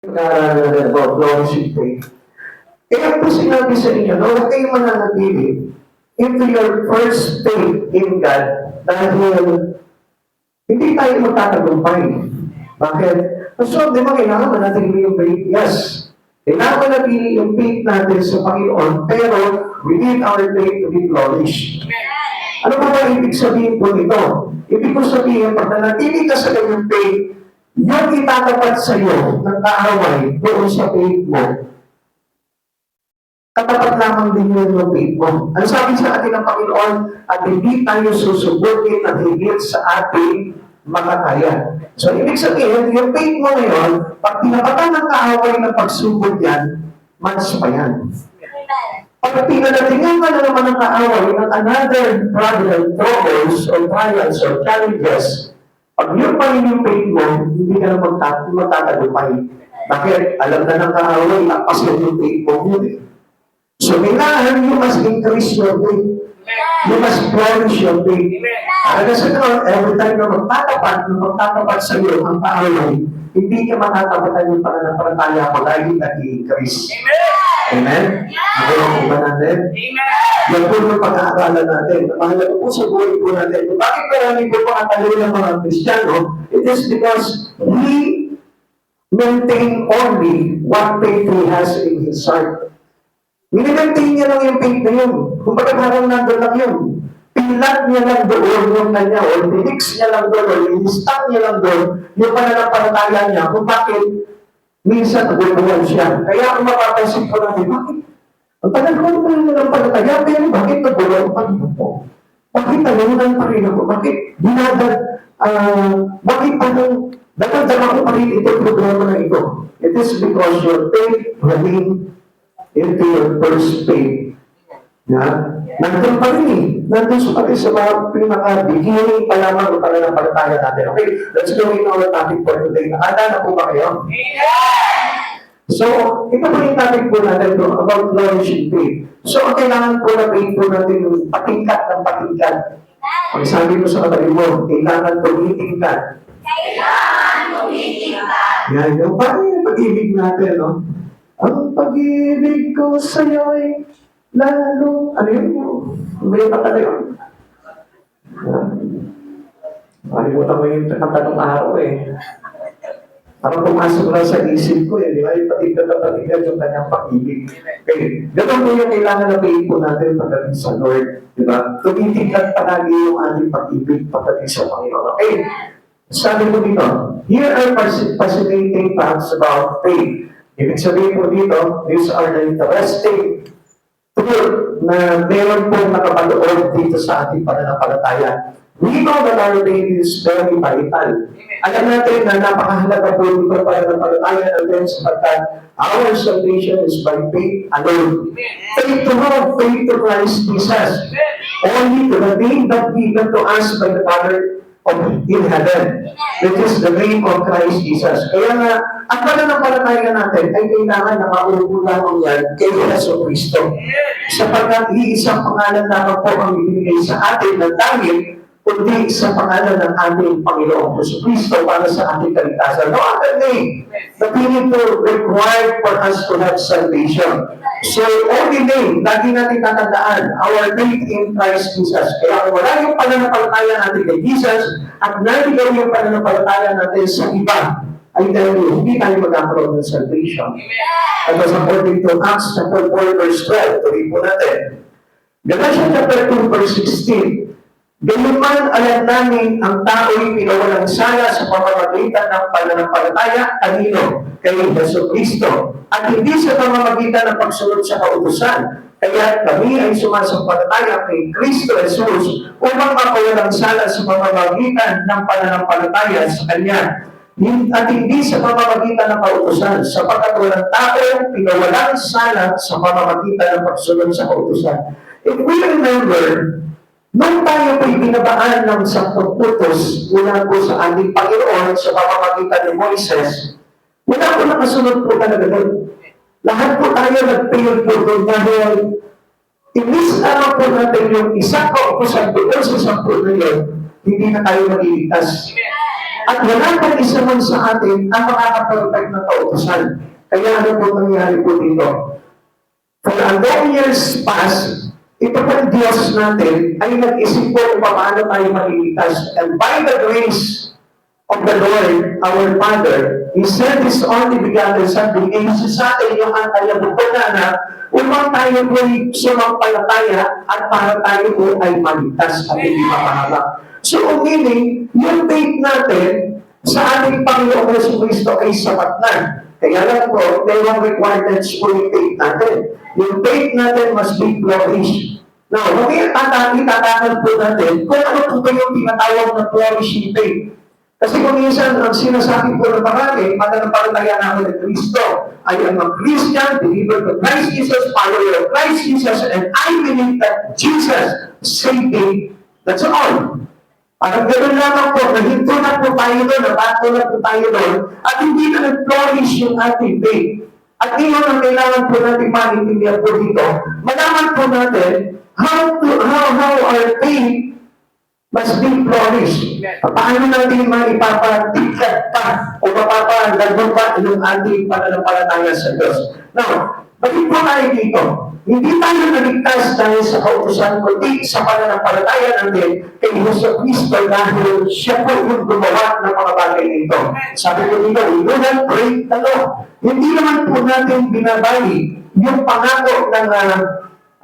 Pag-aaralan natin about lordship faith. Kaya po sinabi sa inyo, no, huwag kayong mananatili into your first faith in God dahil hindi tayo magtatagumpay. Bakit? So, di ba kailangan manatili yung faith? Yes. Kailangan manatili yung faith natin sa Panginoon, pero we need our faith to be flourished. Ano ba ibig sabihin po nito? Ibig ko sabihin, pag nanatili ka sa kanyang faith, yung itatapat sa iyo ng kaaway doon sa faith mo, katapat lamang din yun yung faith mo. Ang sabi sa atin ng Panginoon, at hindi tayo susubukin at higit sa ating makakaya. So, ibig sabihin, yung faith mo ngayon, pag tinapatan ng kaaway ng pagsubok yan, match pa yan. Pag pinadatingan ka na naman ng kaaway ng another problem, troubles, or trials, or challenges, pag yun pa rin yung faith mo, hindi ka na magtatagumpay. Bakit? Alam na ng kaaway, lakas yung faith mo yun. So, kailangan you must increase your faith. You must flourish your faith. Para sa ganoon, every time na magtatapat sa iyo ang kaaway, hindi ka matatapatan yung pananampalataya mo dahil nag-i-increase. Amen? Amen? Ba natin? Yan po yung pag-aaralan natin. Mahalaga po sa buhay po natin. Bakit marami po pangakalo ng mga Kristiyano? It is because he maintain only what faith he has in his heart. Minimaintain niya lang yung faith na yun. Kung baga parang nandun lang yun. Pinlat niya lang doon yung kanya, o tinix niya lang doon, o in-stack niya lang doon, yung pananampalataya niya, kung bakit minsan nagugulan siya. Kaya kung mapapansin ko natin, bakit? Ang tagal ko naman ng palataya, pero bakit nagugulan pa rin ako? Bakit nagugulan pa rin ako? Bakit bakit parang dapat ko pa rin itong programa na ito? It is because your faith remain into your first faith. Nandun pa rin eh. Nandun sa pati sa mga pinaka-beginning pa lamang ng pananampalataya natin. Okay, let's go into our topic for today. Nakanda na po ba kayo? So, ito po yung topic po natin bro, about flourishing faith. So, ang kailangan po na faith po natin yung patingkat ng patingkat. Pag sabi mo sa katabi mo, kailangan tumitingkat. Kailangan tumitingkat. Yan, yung parang yung pag-ibig natin, no? Ang pag-ibig ko sa'yo'y lalo, ano yun? May patala yun. Malimutan mo yung katanong araw eh. Parang pumasok lang sa isip ko eh, di ba? Yung patigad yung kanyang pag-ibig. Okay, ganoon po yung kailangan na faith po natin pagdating sa Lord. Di ba? Tumitignan palagi yung ating pag-ibig pagdating sa Panginoon. Okay, sabi ko dito, here are fascinating facts about faith. Ibig sabihin po dito, these are the interesting truth na meron pong nakapaloob dito sa ating pananampalataya. We know that our faith is very vital. Alam natin na napakahalaga po dito pananampalataya natin sapagkat our salvation is by faith alone. Faith to God, faith to Christ Jesus. Only to the name that given to us by the Father in heaven, which is the name of Christ Jesus. Kaya nga, ang pananampalataya natin ay kailangan na mauupo lamang yan kay Yesu Cristo. Sapagkat iisang pangalan lamang po ang ibigay sa atin ng langit, kundi sa pangalan ng ating Panginoong Yesu Cristo para sa ating kaligtasan. No other name that we need to require for us to have salvation. So, only name, lagi natin tatandaan, our faith in Christ Jesus. Kaya kung wala yung pananampalataya natin kay Jesus, at naligaw yung pananampalataya natin sa iba, ay dahil hindi tayo magkakaroon ng salvation. At as according to Acts chapter 4 verse 12, tuloy po natin. Galatians chapter 2 verse 16, ganyan man alam namin ang tao'y pinawalang sala sa pamamagitan ng pananampalataya kanino? Kay Yesu Cristo. At hindi sa pamamagitan ng pagsunod sa kautusan. Kaya kami ay sumasampalataya kay Kristo Jesus upang mapawalang sala sa pamamagitan ng pananampalataya sa Kanya. At hindi sa pamamagitan ng kautusan, sapagkat walang tao pinawalang sala sa pamamagitan ng pagsunod sa kautusan. If we remember, nung tayo po'y binabaan ng 10 utos mula po sa ating Panginoon sa pamamagitan ni Moises, wala po nakasunod po talaga doon. Lahat po tayo nag-fail po doon dahil inis lamang po natin yung isang kautusan doon sa 10 na yun, hindi na tayo mag-iligtas. At wala pang isa man sa atin ang makaka-perfect na kautusan. Kaya ano po nangyari po dito? For a long years past, ito pang Diyos natin ay nag-isip po kung paano tayo maliligtas. And by the grace of the Lord, our Father, He sent His only begotten Son, bigay siya sa atin yung antayabukod na anak, upang tayo po ay sumampalataya at para tayo po ay maligtas at hindi mapahamak. So, meaning, yung faith natin sa ating Panginoong Yesu Cristo ay sapat na. Kaya lang po, may mga requirements po yung faith natin. Yung faith natin must be flourished. Now, mamaya tatangan po natin kung ano po ba yung tinatawag na flourishing faith. Kasi kung minsan, ang sinasabi po ng marami, mananampalataya na ako ng Kristo. I am a Christian, believer of Christ Jesus, follower of Christ Jesus, and I believe that Jesus saved me. That's all. Parang gano'n lamang po, nahinto na po tayo doon, nabato na po tayo doon, at hindi na nag-flourish yung ating faith. At iyon ang kailangan po natin maintindihan po dito. Malaman po natin how our faith must be flourished. Paano natin maipapatigkat pa o mapapagdagdag pa yung ating pananampalataya sa Diyos. Now, bakit po tayo dito? Hindi tayo naligtas dahil sa kautusan, kundi sa pananampalataya natin kay Yesu Cristo dahil siya po yung gumawa ng mga bagay nito. Sabi ko dito, we do not break the law. Hindi naman po natin binabali yung pangako ng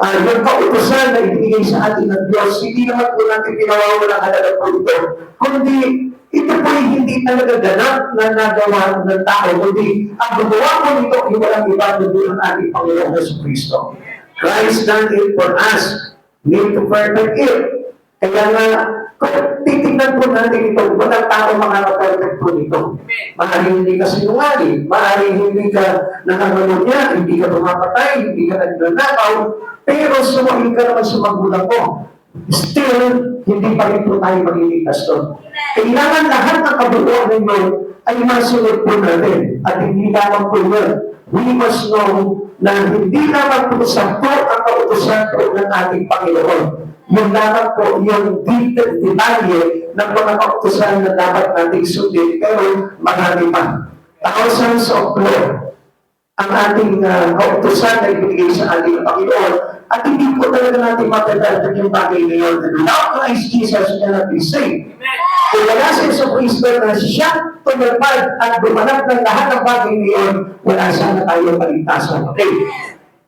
yung kautusan na ibigay sa atin ng Diyos. Hindi naman po natin pinawawalang halaga po ito. Kundi ito po ay hindi talaga ganap na nagawa ng tao, kundi ang gumawa po nito ay walang iba kundi ang ating Panginoong Yesu Cristo. Christ done it for us. Need to perfect it. Kaya nga, kung titignan po natin ito, walang tao makaka-perfect po nito. Maaaring hindi ka sinungaling, maaaring hindi ka nanganganon niya, hindi ka pumapatay, hindi ka nagnanakaw, pero sumahin ka naman sa magulang mo. Still, hindi pa rin po tayo magliligtas doon. Kailangan lahat ng kabuuan ninyo ay masunod po natin. At hindi lamang po yun. We must know na hindi lamang po sakto ang kautusan po ng ating Panginoon. Yung lamang po yung detalye ng mga kautusan na dapat nating sundin. Pero marami pa. Thousands of law ang ating kautusan na ibigay sa ating Panginoon. At hindi po talaga natin mapagdagdag yung bagay na yun. Without Christ Jesus, cannot be saved. Kung wala sa Yesu Cristo na siya tumagpad at bumanap ng lahat ng bagay na yun, wala sana tayo paligtasan. Okay.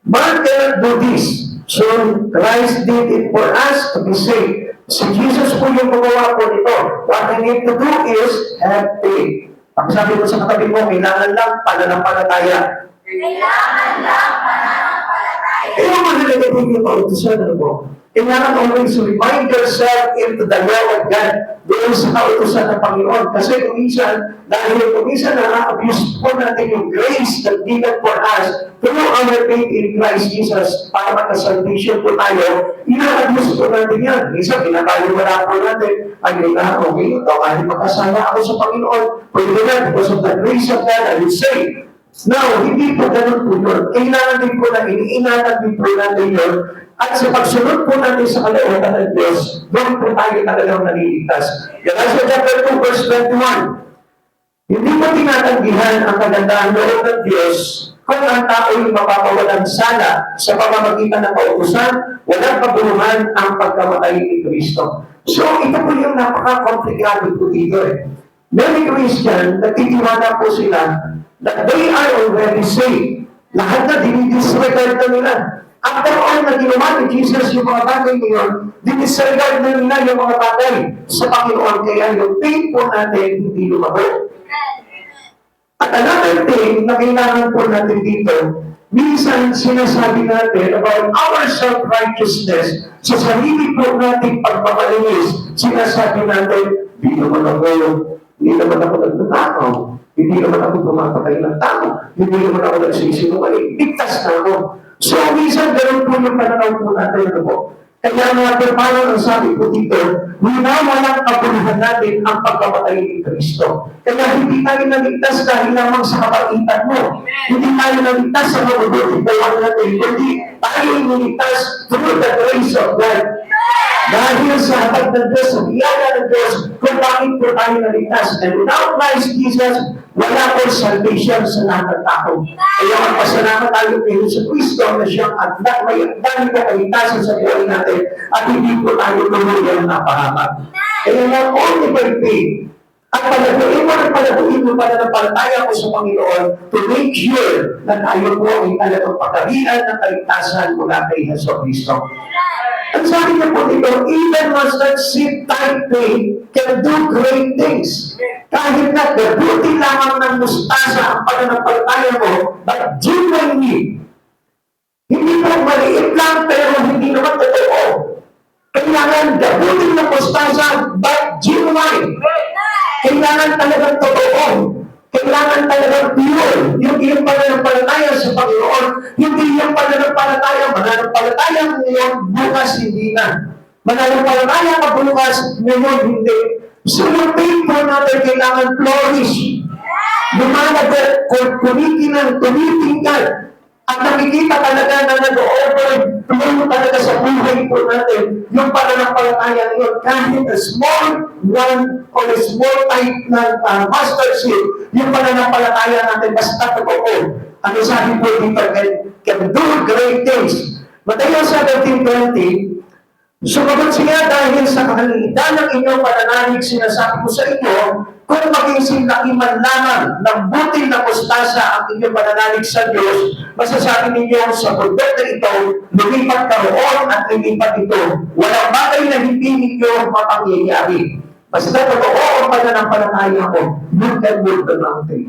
Man cannot do this. So, Christ did it for us to be saved. Si Jesus po yung gumawa po nito. What we need to do is have faith. Ang sabi ko sa katabi mo, kailangan lang pananampalataya. Kailangan lang pananampalataya. Kaya mahalaga po yung kautusan, ano po? Kailangan always remind yourself into the law of God doon sa kautusan ng Panginoon. Kasi dahil kuminsan na-abuse po natin yung grace that given for us through our faith in Christ Jesus para magka-salvation po tayo, ina-abuse po natin yan. Minsan, pinapaliwala po natin, ay okay, ito, kahit makasama ako sa Panginoon, pwede na, because of the grace of God, I will say. Now, hindi po ganun po yun. Kailangan din po na iniingatan din po natin yun. At sa pagsunod po natin sa kalooban ng Diyos, doon po tayo talagang naliligtas. Galatians chapter 2, verse 21. Hindi mo tinatanggihan ang kagandaan loob ng Diyos kung ang tao'y mapapawalang sala sa pamamagitan ng kautusan, walang kabuluhan ang pagkamatay ni Kristo. So, ito po yung napaka-komplikado po dito eh. Many Christian, nagtitiwala po sila that they are already saved. Lahat na dinidisregard na nila. After all na ginawa ni Jesus yung mga bagay ngayon, dinidisregard na nila yung mga bagay sa Panginoon. Kaya yung faith po natin hindi lumago. At another thing na kailangan po natin dito, minsan sinasabi natin about our self-righteousness, sa sarili po nating pagpapalinis, sinasabi natin, hindi naman ako nagtatakaw. Hindi naman ako pumapatay ng tao. Hindi naman ako nagsisinungaling. Ligtas na ako. So, minsan, ganun po yung pananaw po natin. Ano po? Kaya nga, paano ang sabi po dito, walang kabuluhan natin ang pagkamatay ni Kristo. Kaya hindi tayo naligtas dahil lamang sa kapaitan mo. Hindi tayo naligtas sa mabubuting gawa natin. Kundi tayo naligtas through the grace of God. Dahil sa hatag ng Diyos, sa biyaya ng Diyos, kung bakit po tayo naligtas. And without Christ Jesus, wala po salvation sa lahat ng tao. Kaya magpasalamat tayo kay Jesus Cristo na siyang at may dami po kaligtasan sa buhay natin at hindi po tayo tulungan na pahamak. Kaya nga, only by faith, at palaguin mo pananampalataya ko sa Panginoon to make sure na tayo po ay talagang pagkarian ng kaligtasan mula kay Hesus Kristo. Ang sabi niya po dito, even mustard seed type faith can do great things. Kahit na gabuti lamang ng mustasa ang pananampalataya mo, but genuinely, hindi po maliit lang pero hindi naman totoo. Kailangan gabuti ng mustasa, but genuine. Kailangan talagang totoo. Kailangan talagang pure. Yung iyong pananampalataya sa Panginoon, hindi yung pananampalataya, mananampalataya ngayon, bukas hindi na. Mananampalataya ka bukas, ngayon hindi. So yung faith po natin kailangan flourish. Lumanag, kumikinang, tumitingkad. At nakikita talaga na nag-overflow talaga sa buhay po natin yung pananampalataya ngayon. Kahit a small one or a small type ng mustard seed, yung pananampalataya natin basta totoo. Ano sabi po dito, can do great things. Matthew 17:20, sumagot siya dahil sa kahalitan ng inyong pananalig, sinasabi ko sa inyo, kung maging sinlaki man lamang ng butil na mustasa ang inyong pananalig sa Diyos, masasabi ninyo sa bundok na ito, lumipat ka roon at lumipat ito. Walang bagay na hindi ninyo mapangyayari. Basta totoo ang pananampalataya ko, you can move the mountain.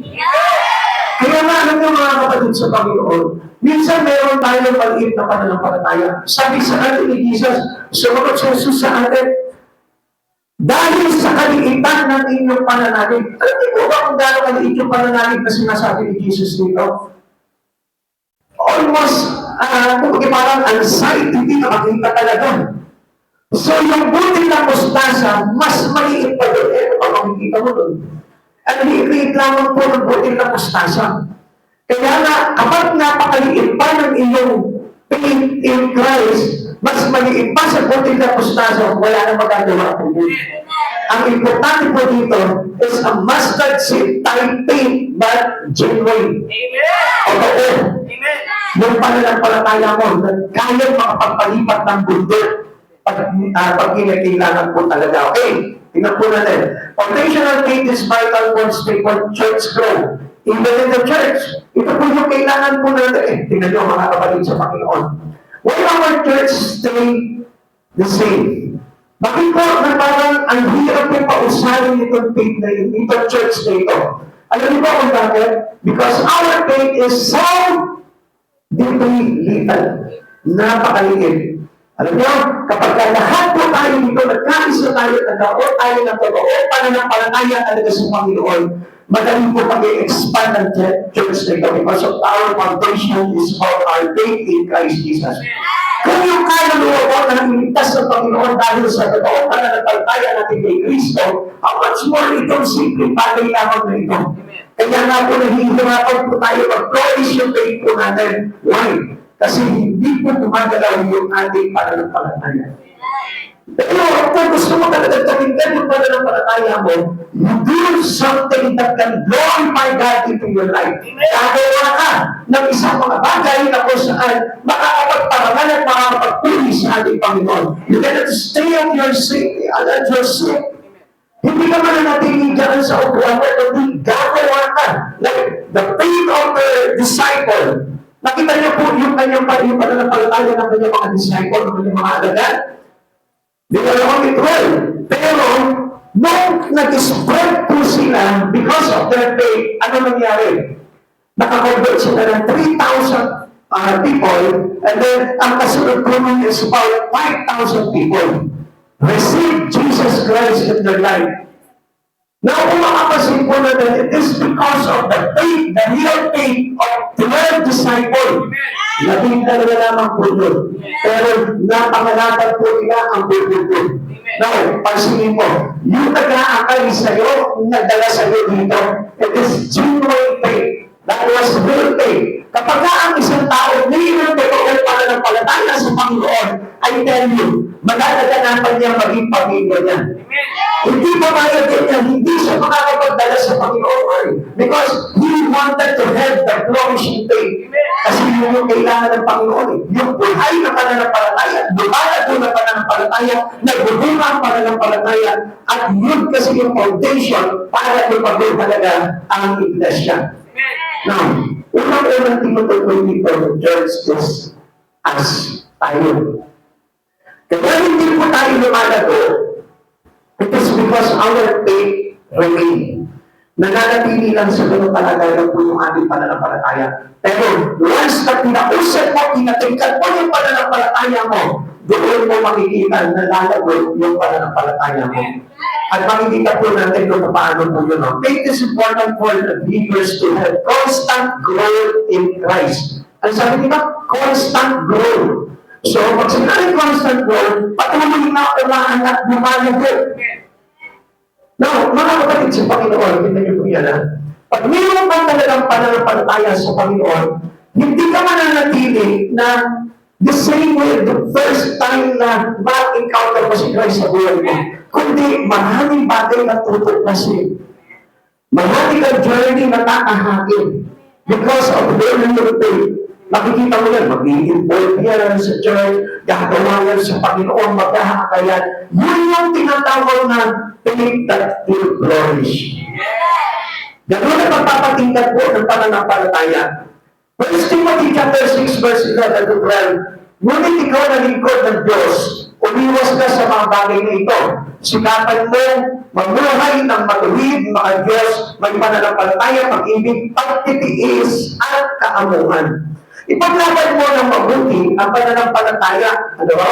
Kaya nga, alam niyo mga kapatid sa Panginoon, minsan meron tayong maliit na pananampalataya. Sabi sa atin ni Jesus, sumagot si Jesus sa atin, dahil sa kaliitan ng inyong pananalig. Alam niyo ba kung gano'ng kaliit yung pananalig na sinasabi ni Jesus dito? Almost, parang anxiety, hindi na makita talaga. So, yung butil na mustasa, mas maliit pa doon. Ano pa makikita mo doon? Ang liit lamang po ng butil na mustasa. Kaya nga, kapag napakaliit pa ng iyong faith in Christ, mas maliit pa sa butil na mustasa, wala na magagawa po yun. Ang importante po dito is a mustard seed type faith, but genuine. Amen. Amen. Yung pananampalataya mo, na kaya makapagpalipat ng bundok pag kinakailangan po talaga. Okay, tingnan po natin. Foundational faith is vital for spiritual church growth. Even in the church, ito po yung kailangan po natin. Tingnan nyo mga kapatid sa Panginoon. Why our church stay the same? Bakit po na parang ang hirap yung pausahin itong faith na yun, itong church na ito? Alam niyo ba kung bakit? Because our faith is so deeply little. Napakaliit. Alam niyo, kapag lahat po tayo dito, nagkaisa tayo, nagkaroon tayo ng totoo, pananampalataya talaga sa Panginoon, madali po pag-expand ng church na ito because of our foundation is about our faith in Christ Jesus. Kung yung kaluluwa po na iligtas ng Panginoon dahil sa totoo pananampalataya natin kay Kristo, how much more itong simple bagay lamang na ito. Kaya nga po nahihirapan po tayo mag-flourish yung faith po natin. Why? Kasi hindi po gumagalaw yung ating pananampalataya. Pero kung gusto mo talaga tuminggan yung pananampalataya mo, you do something that can glorify God into your life. Gagawa ka ng isang mga bagay na kung saan makakapagparangan at makakapagpuli sa ating Panginoon. You cannot stay on your seat, at your seat. Hindi ka mananatili dyan sa upuan mo, kundi gagawa ka. Like the faith of the disciple. Nakita niyo po yung kanyang pananampalataya ng kanyang mga disciple, ng kanyang mga alagad. They were only 12. Pero, nung nag-spread po sila because of their faith, ano nangyari? Nakakonvert sila ng 3,000 people, and then ang kasunod po nun is about 5,000 people receive Jesus Christ in their life. Now, kung makapasin po natin, it is because of the faith, the real faith of 12 disciples. Labing talaga lamang po yun. Pero napangalatan po nila ang bubuto. Now, pansinin mo, yung nag-aakay sa'yo, nagdala sa'yo dito, it is genuine faith. That was real faith. Kapag ang isang tao, hindi ng totoo pananampalataya sa Panginoon, ay I tell you, magaganapan niya maging pamilya niya. Hindi pa kaya ganyan, hindi siya makakapagdala sa Panginoon. Because He wanted to have the flourishing faith. Kasi yun yung kailangan ng Panginoon. Yung buhay na pananampalataya, lumalago na pananampalataya, nagbubunga ang pananampalataya, at yun kasi yung foundation para ipagod talaga ang iglesia. Now, unang-unang tinutukoy dito ng church is as tayo. Kaya hindi po tayo lumalago, it is because our faith remain. Nananatili lang sa ganun kalagayan po yung ating pananampalataya. Pero once na pinausap mo, pinatingkat mo yung pananampalataya mo, doon mo makikita na lalago yung pananampalataya mo. At makikita po natin kung paano po yun. Faith is important for the believers to have constant growth in Christ. Ang sabi nila, constant growth. So, pag sinabi constant growth, patuloy na umaangat, lumalago. Now, mga kapatid sa Panginoon, kita niyo po yan, ha? Pag mayroon kang talagang pananampalataya sa Panginoon, hindi ka mananatili na the same way the first time na ma-encounter mo si Christ sa buhay mo. Kundi, maraming bagay na tutuklasin. Maraming kang journey na nakahagin. Because of learning your faith. Makikita mo yan, mag-i-involve yan sa church, gagawa yan sa Panginoon, maghahakayan. Yun yung tinatawag na faith that will flourish. Ganun na pagpapatingkat po ng pananampalataya. 1 Timothy chapter 6 verse 11 to 12, ngunit ikaw na lingkod ng Diyos, umiwas ka sa mga bagay na ito. Sikapan mo, mamuhay ng matuwid, mga Diyos, may pananampalataya, pag-ibig, pagtitiis, at kaamuhan. Ipaglaban mo ng mabuti ang pananampalataya. Ano ba?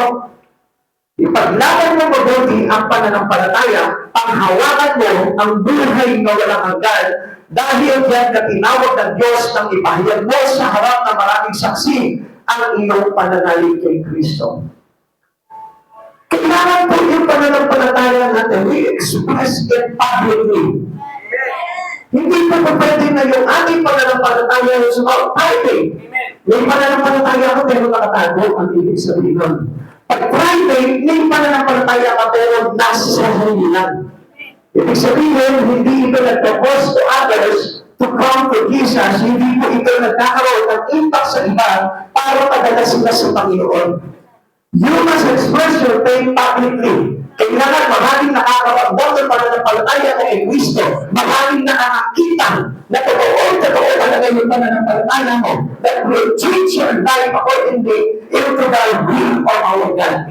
Ipaglaban mo mabuti ang pananampalataya, panghawakan mo ang buhay na walang hanggan, dahil yan na tinawag ng Diyos nang ipahayag mo sa harap ng maraming saksi ang iyong pananalig kay Kristo. Kailangan po yung pananampalataya natin, we express it publicly. Hindi po pwede na yung ating pananampalataya sa mga private. May pananampalataya ko pero nakatago ang ibig sabihin nun. Pag private, may pananampalataya ka pero nasa sarili lang. Ibig sabihin, hindi ito nagpropose to others to come to Jesus. Hindi po ito nagkakaroon ng impact sa iba para padala sila sa Panginoon. You must express your faith publicly. Kailangan maraming nakakapagdaw ng pananampalataya kay Kristo. Maraming nakakakita na totoo talaga yung pananampalataya mo that will change your life accordingly into the will of our God.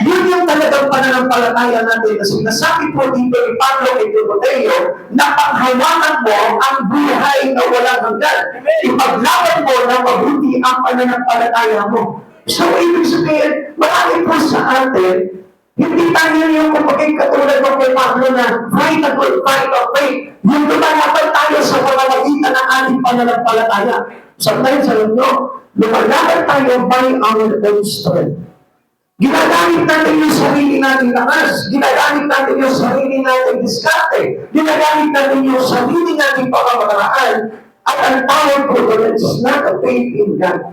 Yun yung talagang pananampalataya natin na sinasabi po dito ni Pablo kay Timoteo na panghawakan mo ang buhay na walang hanggan. Ipaglaban mo na mabuti ang pananampalataya mo. So, ibig sabihin, marami po sa atin, hindi tayo yung kumagay katulad ng kay Pablo na fight a good fight of faith. Yung lumalaban tayo sa pamamagitan ng ating pananampalataya. Sometimes, alam nyo, lumalaban tayo by our own strength. Ginagamit natin yung sarili natin lakas. Ginagamit natin yung sarili natin diskarte. Ginagamit natin yung sarili natin pamamaraan. At ang tawag ko doon is not a faith in God.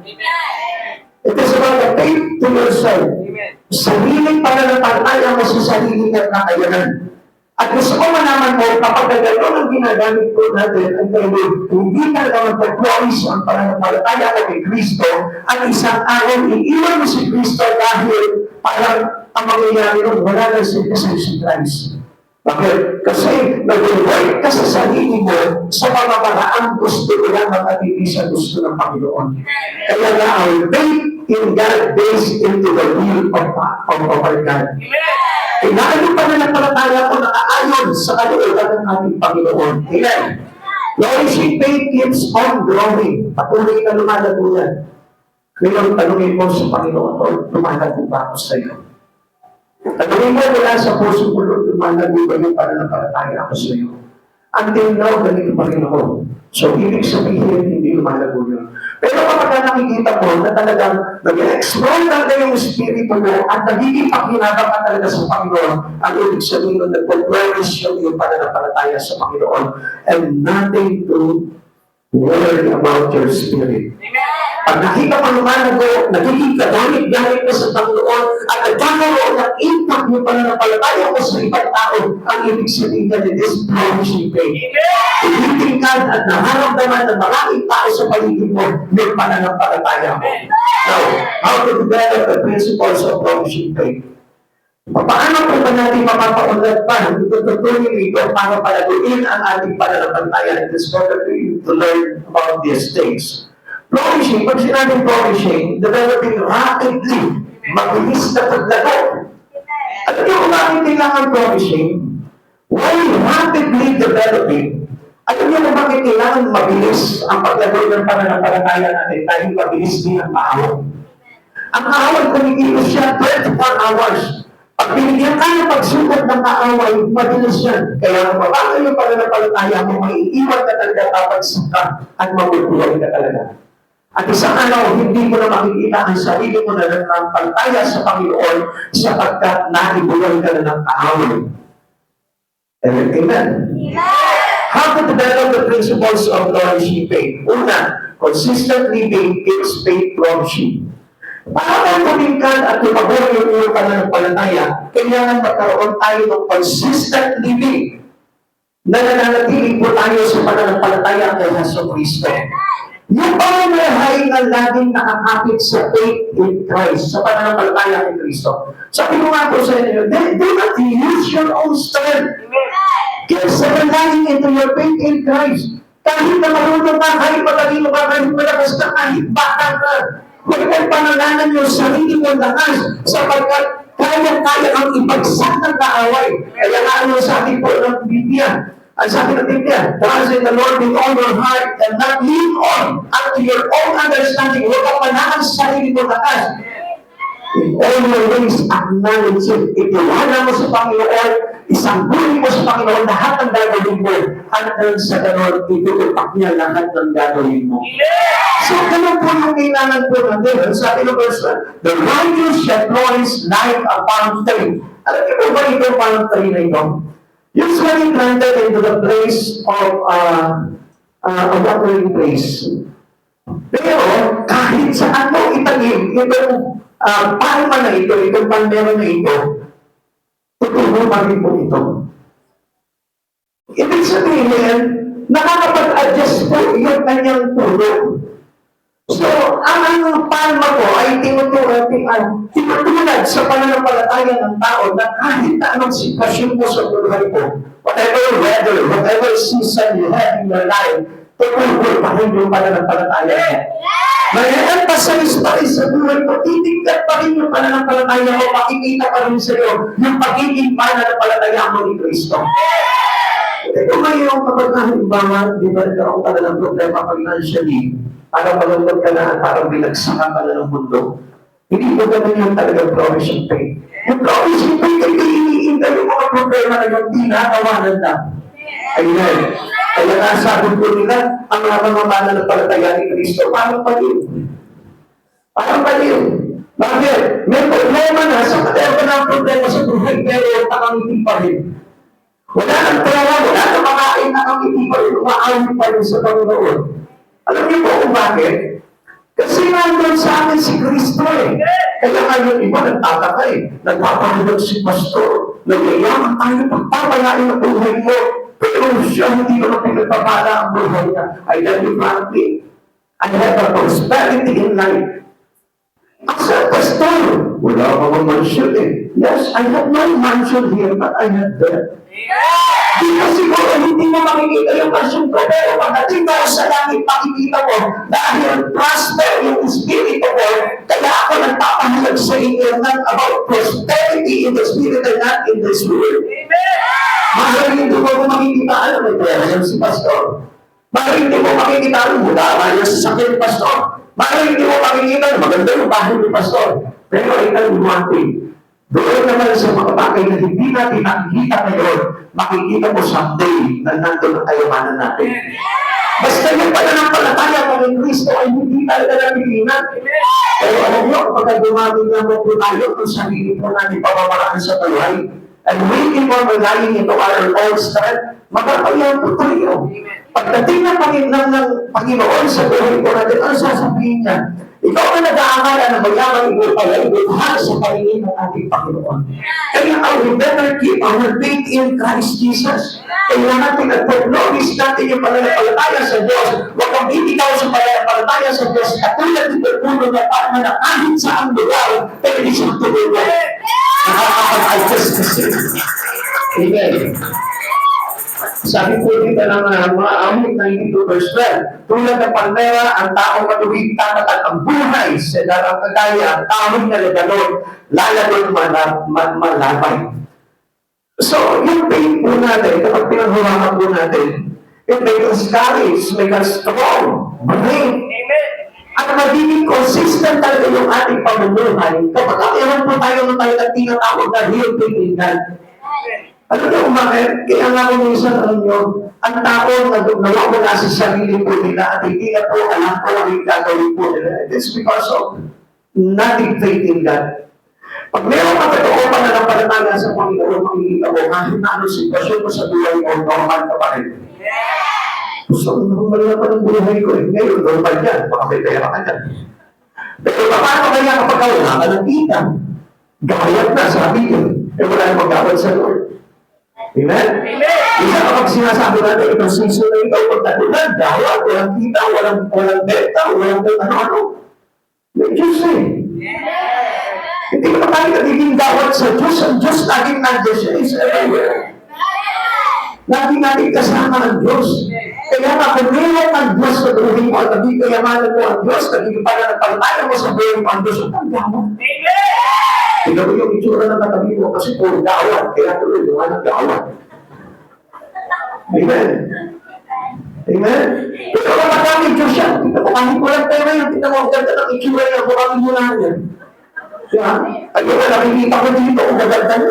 It is about the faith to yourself. Sariling pananampalataya mo sa sarili ng kakayanan. At gusto ko malaman mo, kapag gano'n ang ginagamit ko natin, ang gawin, hindi talaga magpag-promise ang pananampalataya ko kay Kristo, at isang araw, iiwan mo si Kristo dahil parang ang mangyayari nun, wala na si Christ. Bakit? Kasi nag-work ka sa sarili mo sa pamamaraang gusto ko lang makatiti sa gusto ng Panginoon. Kaya na our faith in God based into the will of our God. Kailangan yung pananampalataya ko nakaayon sa kalooban ng ating Panginoon. Amen. Flourishing faith keeps on growing. Patuloy na lumalago yan. Ngayon, tanungin mo sa Panginoon, lumalago ba ako sa iyo? Tanungin mo mula sa puso ko, lumalago ba yung pananampalataya ako sa iyo? Until now, ganito Panginoon. So, ibig sabihin, hindi lumalago yun. Pero kapag nakikita mo na talagang nag-explore talaga yung spirito mo at nagiging pakinabang ka talaga sa Panginoon, ang ibig sabihin nun, nag-flourish yung pananampalataya sa Panginoon and nothing to worry about your spirit. Amen. Pag nakita mo naman ako, nagiging kagamit-gamit mo sa Panginoon at nagkakaroon ng impact yung pananampalataya mo sa ibang tao, ang ibig sabihin ka din is flourishing faith. Tinitingkad at nararamdaman ng maraming tao sa paligid mo yung pananampalataya mo. Now, how to develop the principles of flourishing faith? Paano po ba natin mapapaunlad pa? Tututunin ito para palaguin ang ating pananampalataya. It is better to learn about these things. Flourishing, pag sinabing flourishing, developing rapidly, mabilis na paglago. At yung bakit kailangan flourishing, while rapidly developing, alam niyo kung bakit kailangan mabilis ang paglago ng pananampalataya natin dahil mabilis din ang pahawan. Ang pahawan, kumikilos siya 24 hours. Pag binigyan ka ng pagsukot ng kaaway, mabilis yan. Kaya kung mabagal yung pananampalataya mo, maiiwan ka talaga papagsak ka at mabubulong ka talaga. At isang araw, hindi mo na makikita ang sarili mo na nanampalataya sa Panginoon sapagkat naibulan ka na ng kaaway. Amen. How to develop the principles of flourishing faith? Una, consistent living keeps faith flourishing. Para tumingkad at lumago yung iyong pananampalataya, kailangan magkaroon tayo ng consistent living na nananatili po tayo sa pananampalataya kay Jesucristo. Yung pamumuhay na laging nakakapit sa faith in Christ, sa pananampalataya kay Kristo. Sabi ko nga po sa inyo, do not use your own strength. Kaysa relying into your faith in Christ. Kahit na marunong ka, kahit matalino ka, kahit malakas ka, kahit bata ka, huwag kang panalanan yung sarili mong lakas sapagkat kaya-kaya ang ipagsak ng kaaway. Kaya nga ano sabi po ng Biblia, ang sabi ng Biblia, trust in the Lord with all your heart and not lean on unto your own understanding. Huwag kang manahan sa sarili mong lakas. In all your ways, acknowledge it. Itiwala mo sa Panginoon, isangguni mo sa Panginoon lahat ng gagawin mo. Hanggang sa ganon, itutupak niya lahat ng gagawin mo. So, ganun po yung kailangan po natin. Sabi ng verse 1, the righteous shall flourish like a palm tree. Alam niyo po ba itong palm tree na ito? Usually planted into the place of a watering place. Pero kahit saan mo itagim, itong palma na ito, itong palmero na ito, tutubo pa rin po ito. Ibig sabihin, nakakapag-adjust po yung kanyang tulo. So, ang palma ko ay tinutulad sa pananampalataya ng tao na kahit na anong sitwasyon mo sa buhay mo, whatever weather, whatever season you have in your life, tutuloy pa rin yung pananampalataya mo. May-emphasize pa rin sa buhay mo, titignan pa rin yung pananampalataya mo, makikita pa rin sa iyo yung pagiging pananampalataya mo ni Kristo. Ito ngayon, kapag halimbawa, di ba nagkaroon ka na ng problema financially, parang malungkot ka na at parang binagsakan ka na ng mundo. Hindi mo ganun yung talagang flourishing faith. Yung flourishing faith ay iniinda yung mga problema na yung tinatawanan na. Amen. Kaya nasabi ko nila, ang mga mananampalataya ni Kristo, parang paliw. Parang paliw. Bakit? May problema na sa kaderba ng problema sa buhay, pero nakangiti pa rin. Wala nang pera, wala nang makain, nakangiti pa rin, umaawit pa rin sa Panginoon. Alam niyo po kung bakit? Kasi nandun sa amin si Kristo eh. Kaya ngayon iba nagtataka eh. Nagpapahalag si Pastor. Nagyayaman tayo pagpapalain ang buhay mo. Pero siya hindi naman pinagpapala ang buhay niya. I tell you frankly, I have a prosperity in life. As a pastor, wala akong mansion eh. Yes, I have no mansion here, but I have that. Di na siguro hindi mo makikita yung mansion ko, pero pagdating daw sa langit, makikita mo dahil prosper yung spirit ko, kaya ako nagpapahalag sa inyo about prosperity in the spirit and not in this world. Maaaring hindi mo makikita, alam mo, pera yan si Pastor. Maaaring hindi mo makikita, mudara yan sa sakit ni Pastor. Maaaring hindi mo makikita, maganda yung bahay ni Pastor. Pero I tell you one thing, doon naman sa mga bagay na hindi natin nakikita ngayon, makikita mo someday na nandun ang kayamanan natin. Basta yung pananampalataya ng Kristo ay hindi talaga napigilan. Pero alam nyo, pagka gumamit naman po tayo kung sarili po natin pamamaraan sa buhay, and we keep on relying into our own strength, magkakayan po tayo. Pagdating ng Panginoon sa buhay ko natin, ano sasabihin niya? Ikaw ang nag-aakala na mayaman mo pala, ibuhan sa paningin ng ating Panginoon. Kaya we better keep our faith in Christ Jesus. Kailangan pinag-prognosis natin yung pananampalataya sa Diyos. Huwag kang itigaw sa pananampalataya sa Diyos. At tulad ng pagpuno na tama na kahit saan lugar, pero di siya tulungan. Nakakapag-adjust kasi. Amen. Sabi po dito ng mga Awit 92 verse 12, tulad ng palmera, ang taong matuwid tamatan ang buhay sa darang kagaya, ang taong na lagalon, lalalon malabay. So, yung faith po natin, kapag pinaghawakan po natin, it makes us courage, make us strong, brave. Amen. At magiging consistent talaga yung ating pamumuhay. Kapag meron po tayo na tinatawag na real faith in God. Ano na umakit? Kaya nga ko minsan, alam nyo, ang tao na nawawala sa sarili po nila at hindi na po alam po ang gagawin po nila. It's because of nothing faith in God. Pag meron ka totoo pa na napalataya sa Panginoon, makikita mo, kahit na ano sitwasyon mo sa buhay mo, normal ka pa rin. So, normal na pa ng buhay ko eh. Ngayon, normal yan. Baka may pera ka dyan. Pero paano kaya kapag wala ka ng kita? Gayat na, sabi yun. Eh, wala yung magkawal sa Lord. Amen? Amen! Isa kapag sinasabi natin, itong season na ito, pagkatulan, gayat, walang kita, walang beta, walang ano-ano. May Diyos eh. Hindi ka tayo nagiging gawat sa Diyos. Ang Diyos laging nandiyan siya is everywhere. Laging natin kasama ang Diyos. Kaya nga, kung meron ang Diyos sa buhay mo at naging kayamanan mo ang Diyos, naging pananampalataya mo sa buhay mo ang Diyos, ang gawat. Tingnan mo yung itsura ng katabi mo kasi puro gawat. Kaya tuloy, yung anong gawat. Amen. Amen? Pero kapag kami Diyos siya, tingnan mo, kahit walang pera yun, tingnan mo, ang ganda ng itsura niya, maraming mula niya. Ayun na, nakikita ko dito, kung gaganda nyo,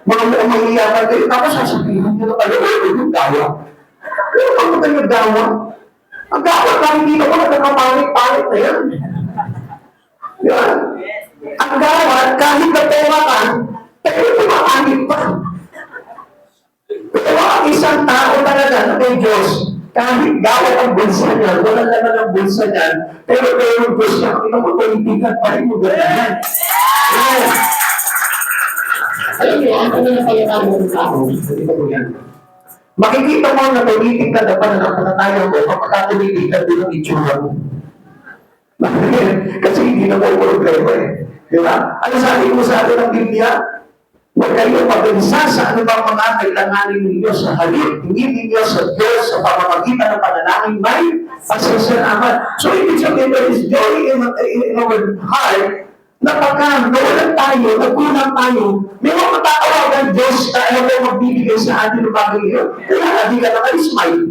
mga mangyayabang kayo, tapos sasabihin nyo na kayo, yung gawa. Pero kung kayo yung gawa, ang gawa, nakikita ko, nagkakapalit-palit na yan. Yan. Ang gawa, kahit na pera ka, pero tumakanit pa. Pero ang isang tao talaga na may Diyos, kahit gawat ang bulsa niya, wala naman ang bulsa niya, pero mayroong Diyos niya, pinapagpalipigan pa rin mo ganyan. Alam niyo, ang pananampalataya ng tao, dito po yan. Makikita mo na tumitig ka na pananampalataya mo kapag tumitig ka din ang itsura mo. Kasi hindi na mo problema eh. Di ba? Ano sabi mo sa atin ng Biblia? Huwag kayo magansa sa anumang mga kailanganin ninyo sa halip. Hindi ninyo sa Diyos sa pamamagitan ng panalangin may pasasalamat. So, ibig sabihin, there is joy in our heart na pagka nawalan tayo, nagkulang tayo, may mga matatawagan Diyos na alam mo magbibigay sa atin ng bagay yun. Kaya hindi ka naka-smile.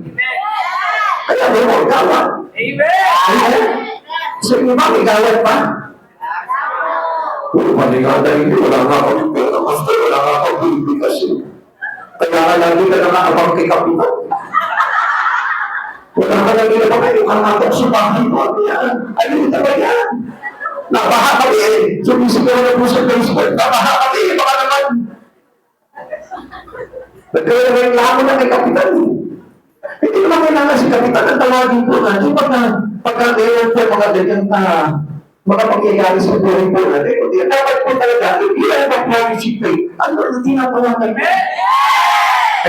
Kaya may mga gawa. Amen! So, yung mga may gawat pa? Maligada hindi, wala nga ako. Pero basta wala nga ako publikasyon. Kaya nga lagi ka nakakabang kay Kapitan. Wala ka lagi na ba kayo kamatok sa bahay mo? Ayun na ba yan? Nabaha kami eh. Sumisigaw na po sa Facebook. Nabaha kami eh. Baka naman. Nagreklamo na kay Kapitan. Hindi naman kailangan si Kapitan ang tawagin po natin pagka mayroon po mga ganyan mga pangyayari sa buhay po natin. Kundi dapat po talaga, hindi lang mag-promise si faith. Ano na tinapawakan mo?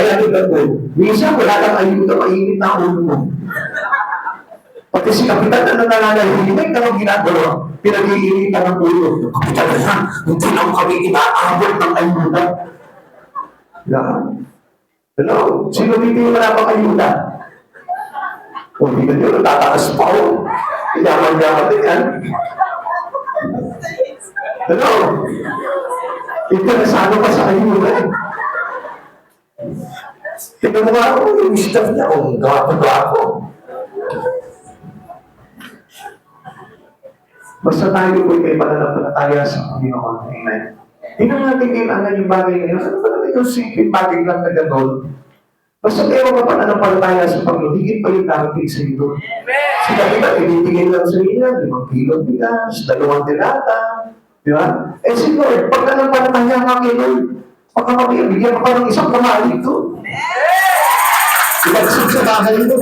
Kaya ito po, minsan wala kang ayuda, mainit na ulo mo. Pati si Kapitan na nananahimik na ginagawa, pinag-iinitan ng ulo. Kapitan na, hindi na kami inaabot ng ayuda. Hello? Sino dito yung wala pang ayuda? O, hindi na yun, tataas pa ako. Yaman-yaman din yan. Hello? Interesado pa sa ayuda eh. Tignan mo nga ako, yung staff niya, gawa-gawa. Basta tayo po kayo pananampalataya sa Panginoon. Amen. Tingnan natin kailangan yung bagay na yun. Ano ba naman yung simple bagay lang na gano'n? Basta meron ka pananampalataya sa Panginoon, higit pa yung darating sa iyo. Si Kapitan, tinitingin lang sa inyo, 5 kilong bigas, 2 dilata. Di ba? Eh si Lord, pag nanampalataya ka kay Lord, Baka mamaya, bigyan ka pa ng isang kamali ko. Ilagsig sa bahay mo.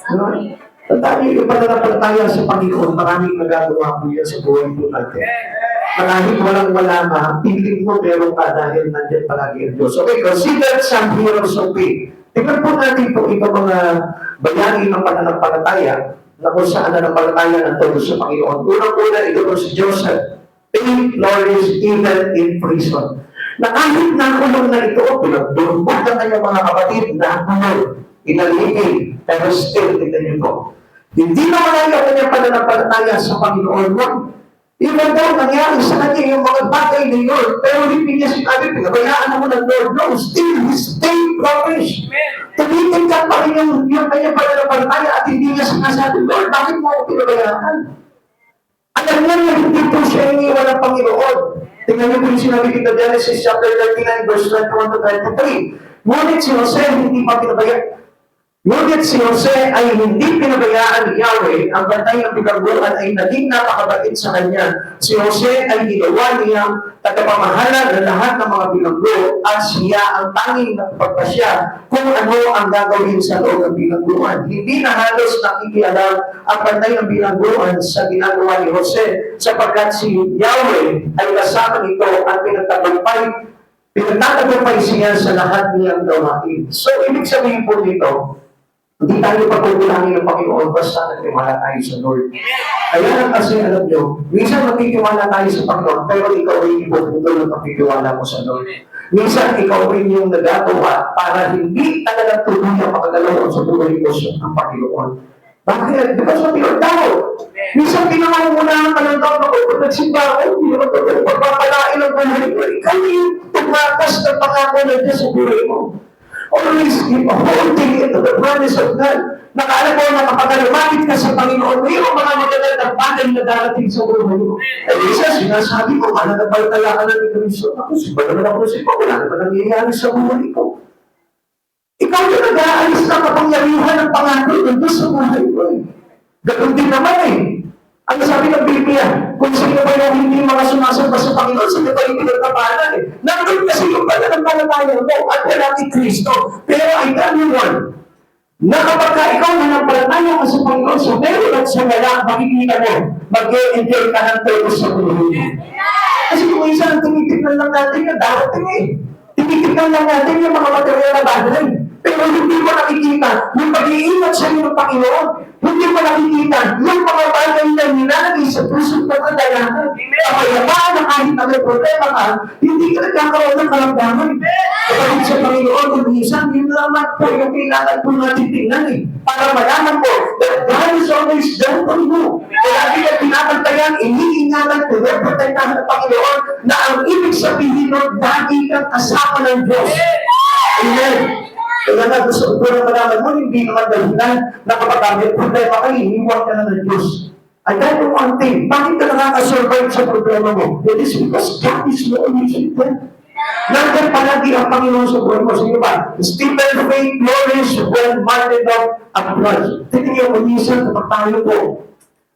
Diba? Tandaan niyo yung pananampalataya sa Panginoon, maraming nagagawa po yan sa buhay po natin. Maraming walang-wala ka, piling mo meron ka dahil nandiyan palagi ang Diyos. Okay, consider some heroes of faith. Tingnan po natin po itong mga bayani ng pananampalataya na kung saan nanampalataya ng todo sa Panginoon. Unang-una, ito po si Joseph. Faith flourished even in prison. Na kahit nakulong na ito, pinagdurbog na kanyang mga kapatid na kulong, inaligid, pero still, tignan niyo po. Hindi na wala yung kanyang pananampalataya sa Panginoon mo. Even though nangyari sa kanya yung mga bagay na yun, pero hindi niya sinabi, pinabayaan mo ng Lord, no, still, his faith flourished. Tumitingkat pa rin yung kanyang pananampalataya at hindi niya sinasabi, Lord, bakit mo ako pinabayaan? Alam niya na hindi po siya iniwan ng Panginoon. Tingnan niyo po yung sinabi dito, Genesis chapter 39, verse 21 to 23. Ngunit si Jose hindi pa pinabayaan. Ngunit si Jose ay hindi pinabayaan ni Yahweh, ang bantay ng pinagbuhan ay naging napakabait sa kanya. Si Jose ay ginawa niya tagapamahala ng lahat ng mga pinagbuho at siya ang tanging nakapagpasya kung ano ang gagawin sa loob ng pinagbuhan. Hindi na halos nakikialam ang bantay ng pinagbuhan sa ginagawa ni Jose sapagkat si Yahweh ay kasama nito at pinagtatagumpay siya sa lahat niyang gawain. So, ibig sabihin po dito, hindi tayo pagkukulangin ng Panginoon basta nagtiwala tayo sa Lord. Kaya lang kasi alam nyo, minsan magtitiwala tayo sa Panginoon, pero ikaw ay ipuputol ng pagtitiwala mo sa Lord. Minsan ikaw rin yung nagagawa para hindi talaga tulungan makagalaw sa buhay mo sa Panginoon. Bakit? Because of your doubt. Minsan pinangangunahan ka ng tao na kung nagsimba ako, hindi naman ito pagpapalain ang buhay mo. Ikaw yung tumakas ng pangako na Diyos sa buhay mo. Always keep holding into the promise of God. Nakaalam mo na kapag lumapit ka sa Panginoon, mayroong mga magandang bagay na darating sa buhay mo. Eh, isa, sinasabi ko, mananampalataya ka na ni Kristo. Ako, siba naman ako si Pao, wala naman nangyayari sa buhay ko. Ikaw yung nag-aalis na kapangyarihan ng pangako ng Diyos sa buhay mo. Ganun din naman eh. Ang sabi ng Biblia, kung sino ba yung hindi mga sumasamba sa Panginoon, sino ba yung pinagkapalan eh. Nandun kasi yung pananampalataya mo at wala kay Kristo. Pero I tell you one, na kapag ikaw nanampalataya ka sa Panginoon, sa meron at sa wala, makikita mo, mag-enjoy ka ng todo sa buhay mo. Kasi kung isa, tinitignan lang natin yung darating eh. Tinitignan lang natin yung mga material na bagay. Pero hindi mo nakikita yung pag-iingat sa iyo ng Panginoon. Hindi mo nakikita yung mga bagay na nilalagay sa puso ng kadayanan. Kapayapaan na kahit na may problema ka, hindi ka nagkakaroon ng karamdaman. Kapag sa Panginoon, kung minsan, yun naman po yung kailangan po natin tingnan eh. Para malaman po that God is always there for you. Kaya kita pinapantayan, iniingatan, pinaprotektahan ng Panginoon na ang ibig sabihin nun, dahil kang kasama ng Diyos. Amen. Kaya nga gusto ko na malaman mo, hindi naman dahilan na kapag may problema kayo, iniwan ka na ng Diyos. I tell you one thing, bakit ka nakaka-survive sa problema mo? It is because God is always there. Nandiyan palagi ang Panginoon sa buhay mo. Sige ba? Stephen faith flourished when martyred of applause. Tingnan niyo kung minsan kapag tayo po,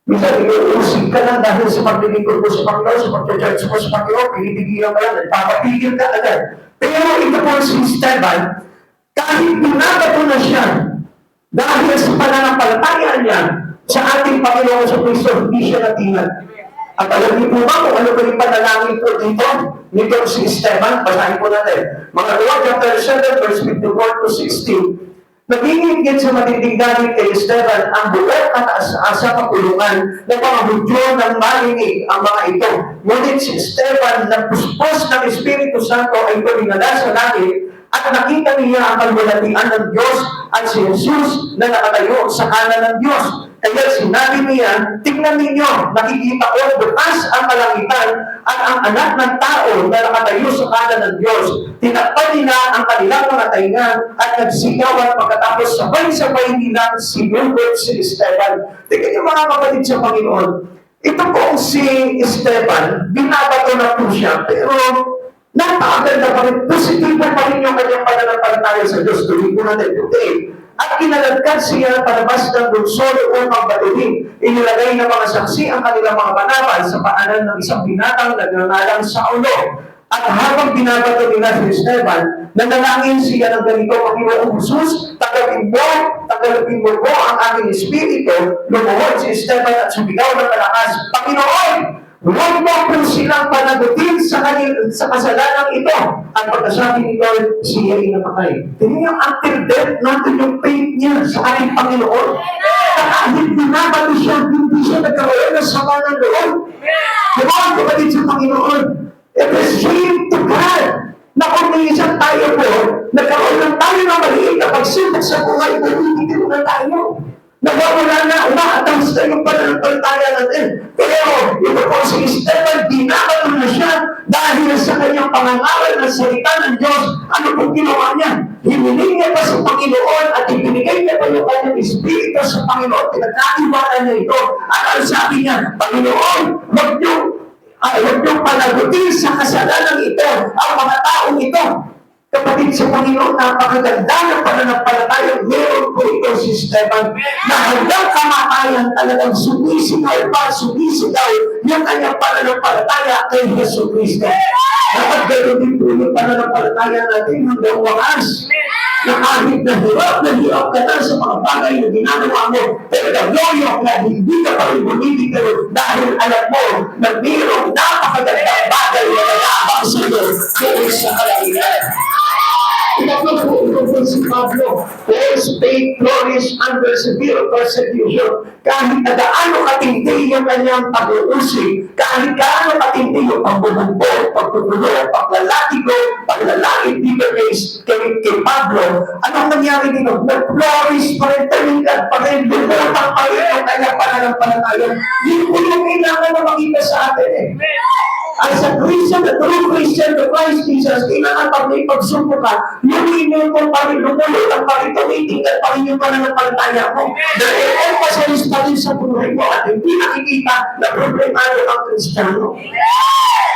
minsan iuusig ka lang dahil sa paglilingkod mo sa Panginoon, sa pag-judge mo sa Panginoon, pinipigilan ka lang, nagpapapigil ka agad. Pero ito po si Stephen, kahit binabato na siya, dahil sa pananampalataya niya sa ating Panginoon sa Kristo, hindi siya natingan. At alam niyo po ba kung ano pa rin panalangin po dito? Nito si Esteban, basahin po natin. Mga 2 chapter 7, verse 54 to 16. Nagingin sa matinding galit kay Esteban ang bulat at asa kapulungan ng mga Hudyo nang marinig ang mga ito. Ngunit si Esteban, nagpuspos ng Espiritu Santo ay tuminala sa langit at nakita niya ang kalwalatian ng Diyos at si Jesus na nakatayo sa kanan ng Diyos. Kaya sinabi niya, tingnan ninyo, nakikita ko bukas ang kalangitan at ang anak ng tao na nakatayo sa kanan ng Diyos. Tinakpan nila ang kanilang mga tainga at nagsigawan pagkatapos sabay-sabay nilang sinugod si Esteban. Tingnan niyo mga kapatid sa Panginoon, ito pong si Esteban, binabato na po siya, pero napakaganda pa rin, positibo pa rin yung kanyang pananampalataya sa Diyos. Tuloy po natin today. at kinalagkat siya palabas ng lungsod upang batuhin. Inilagay ng mga saksi ang kanilang mga banabal sa paanan ng isang binatang nagngangalang Saulo. At habang binabato nila si Esteban, nanalangin siya ng ganito, Panginoong Jesus, tanggapin mo po ang aking espiritu. Lumuhod si Esteban at sumigaw ng malakas, Panginoon, huwag mo po silang panagutin sa kasalanang ito. At pagkasabi nito, siya ay namatay. Tingnan until death natin yung faith niya sa ating Panginoon. Kahit binabato siya, hindi siya nagkaroon ng sama ng loob. Diba, kapatid sa Panginoon? It is shame to God na kung minsan tayo po, nagkaroon lang tayo ng maliit na pagsubok sa buhay, nalilito na tayo. Nawawala na, umaatang sa yung pananampalataya natin. Pero, ito po si Esteban, binabato na siya dahil sa kanyang pangangaral ng salita ng Diyos. Ano pong ginawa niya? Hiniling niya pa sa Panginoon at ibinigay niya pa yung kanyang espiritu sa Panginoon. Pinagkatiwala niya ito. At ang sabi niya, Panginoon, huwag niyong panagutin sa kasalanan ito ang mga taong ito. Kapatid sa Panginoon, napakaganda ng pananampalataya. Meron po ito si Esteban na hanggang kamatayan talagang sumisigaw yung kanyang pananampalataya kay Yesu Cristo. Dapat ganoon din po yung pananampalataya natin hanggang wakas. Na kahit hirap ka na sa mga bagay na ginagawa mo, pero nagloyok na hindi ka pa rin bumibigay dahil alam mo na mayroong napakagandang bagay na nalabang sa iyo kung sa kalangitan. Ito po si Pablo, Paul's faith flourished under severe persecution. Kahit na gaano katindi yung kanyang pag-uusig, kahit gaano katindi yung pagbubugbog, pagpupulo, paglalait dito kay Pablo, anong nangyari dito? Nag-flourish pa rin, talingkad pa rin, lumutang pa rin yung kanyang pananampalataya. Hindi ko yung kailangan na makita sa atin eh. As a Christian, the true Christian, the Christ Jesus, kailangan pag may pagsumpo ka, lumimin mo pa rin, lumulutang pa rin, tumitingnan pa rin yung pananampalataya mo. Dahil emphasis pa rin sa buhay mo at hindi nakikita na problemado ang Kristiyano.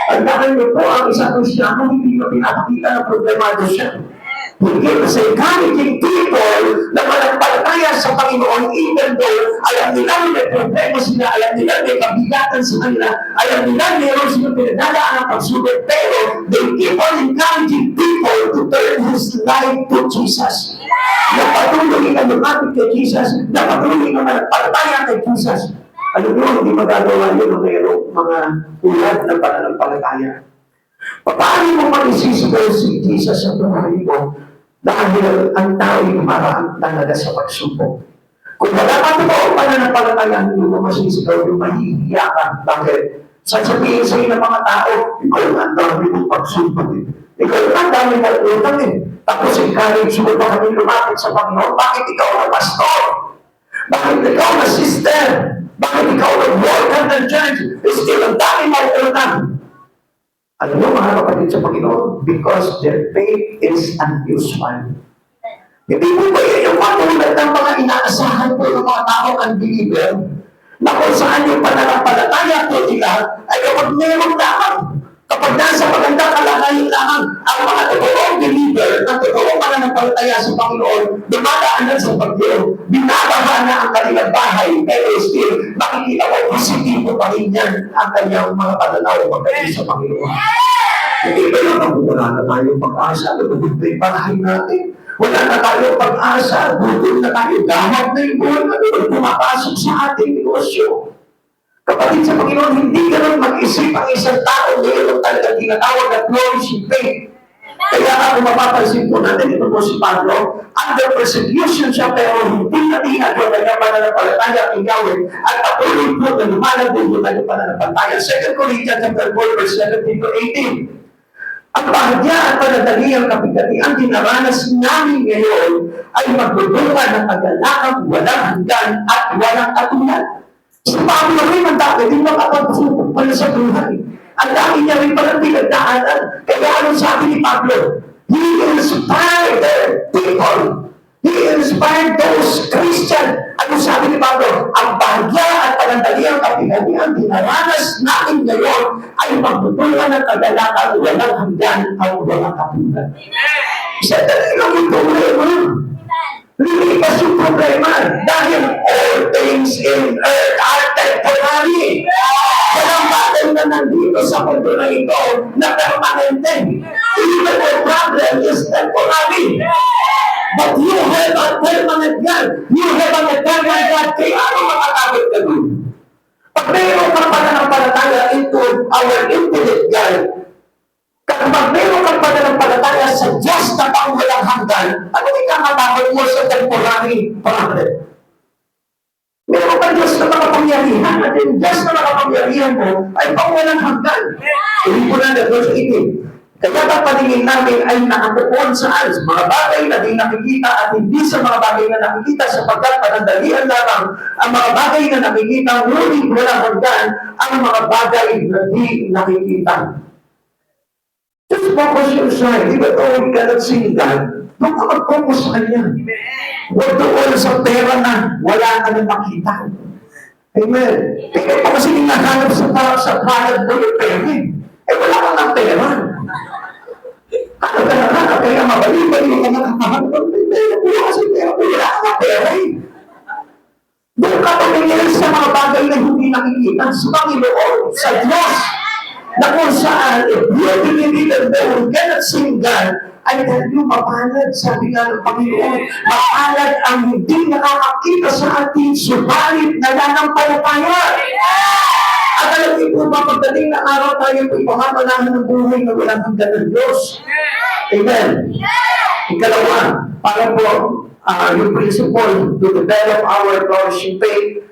At dahil mo po ang isang Kristiyano, hindi mo pinapakita na problemado siya. Hindi kasi encouraging people na malampalataya sa Panginoon even though alam nila may problema sila, alam nila may kabigatan sa kanila, alam nila mayroon silang pinagdadaan ng pagsubok, pero they keep on encouraging people to turn his life to Jesus. Napatuloy na lumapit kay Jesus, napatuloy na malampalataya kay Jesus. Alam mo, hindi magagawa yun na mayroong mga ulat na pananampalataya. Paano mo mag-isisigaw si Jesus sa buhay mo? Dahil ang tao'y maraan talaga sa pagsubok. Kung wala ka totoo pananampalataya, hindi mo masisigaw yung mahihiya ka. Bakit? Sasabihin sa ng mga tao, ikaw ang dami mong pagsubok eh. Ikaw ang dami mong utang eh. Tapos encourage mo pa kami lumapit sa Panginoon. Bakit ikaw na pastor? Bakit ikaw na sister? Bakit ikaw na worker ng church? Still ang dami mong utang. Alam mo, mga kapatid sa Panginoon, because their faith is unusual. Hindi mo ba yun yung katulad ng mga inaasahan po ng mga tao unbeliever na kung saan yung pananampalataya po nila ay kapag meron lamang. Kapag nasa magandang kalagayan lamang, ang mga totoong believer, ang totoong pananampalataya sa Panginoon, dumadaanan sa bagyo, binabaha na ang kanilang bahay, pero still, makikita ko positibo pa rin yan ang kanyang mga pananaw pagdating sa Panginoon. Hindi ba naman wala na tayong pag-asa, lubog na yung bahay natin. Wala na tayong pag-asa, butol na tayo, gamot na yung buhay na doon, pumapasok sa ating negosyo. Kapatid sa Panginoon, hindi ganun mag-isip ang isang tao, mayroon talaga tinatawag na flourishing faith. Kaya ako mapapansin po natin, ito po si Pablo, under persecution siya, pero hindi natinag yung kanyang pananampalataya ang gawin, at patuloy po na lumalago yung kanyang pananampalataya. 2 Corinthians 4, verse 17 to 18. Ang bahagya at panadali ang kapigatian dinaranas namin ngayon ay magbubunga ng kagalakang walang hanggan at walang katulad. Sa Pablo rin ang dati, di makapagpusupok pala sa buhay. Ang dami niya rin palang pinagdaanan. Kaya anong sabi ni Pablo? He inspired people. He inspired those Christians. Anong sabi ni Pablo? Ang bahagya at panandaliang kapinalian dinaranas natin ngayon ay magbubunga ng kagalakang walang hanggan at walang katulad. Isa talaga yung problema. Lilipas yung problema dahil all things in earth are temporary. Walang bagay na nandito sa mundo na ito na permanente. Even the problem is temporary. But you have a permanent God. You have an eternal God. Kaya ano makatakot ka dun? Pag mayroon kang pananampalataya into our infinite God, kapag mayroon kang pananampalataya sa Diyos na pangwalang hanggan, ano ikakatakot mo sa temporary problem? Meron kang Diyos na makapangyarihan at yung Diyos na makapangyarihan mo ay pangwalang hanggan. Hindi ko na verse 18. Kaya ang paningin namin ay nakatuon saan? Sa mga bagay na di nakikita at hindi sa mga bagay na nakikita sapagkat panandalian lamang ang mga bagay na nakikita, ngunit walang hanggan ang mga bagay na di nakikita. Just focus your side. Di ba ito, we cannot see God? Doon ka mag-focus sa Kanya. Huwag doon sa pera na wala ka na makita. Amen. Ikaw pa kasi hinahanap sa palad mo yung pera. Eh wala ka ng pera. Ano ka na kaya mabalik-balik ka nakakahanap ng pera. Wala kasi pera. Wala ka ng pera. Doon ka tumingin sa mga bagay na hindi nakikita sa Panginoon, sa Diyos. Na kung saan, if you believe that you cannot see God, ay dahil yung mapalad, sabi nga ng Panginoon, mapalad ang hindi nakakakita sa atin, subalit nananampalataya. At alam niyo po ba, pagdating na araw tayo po ipamamanahan ng buhay na walang hanggan ng Diyos. Amen. Ikalawa, para po yung principle to develop our flourishing faith.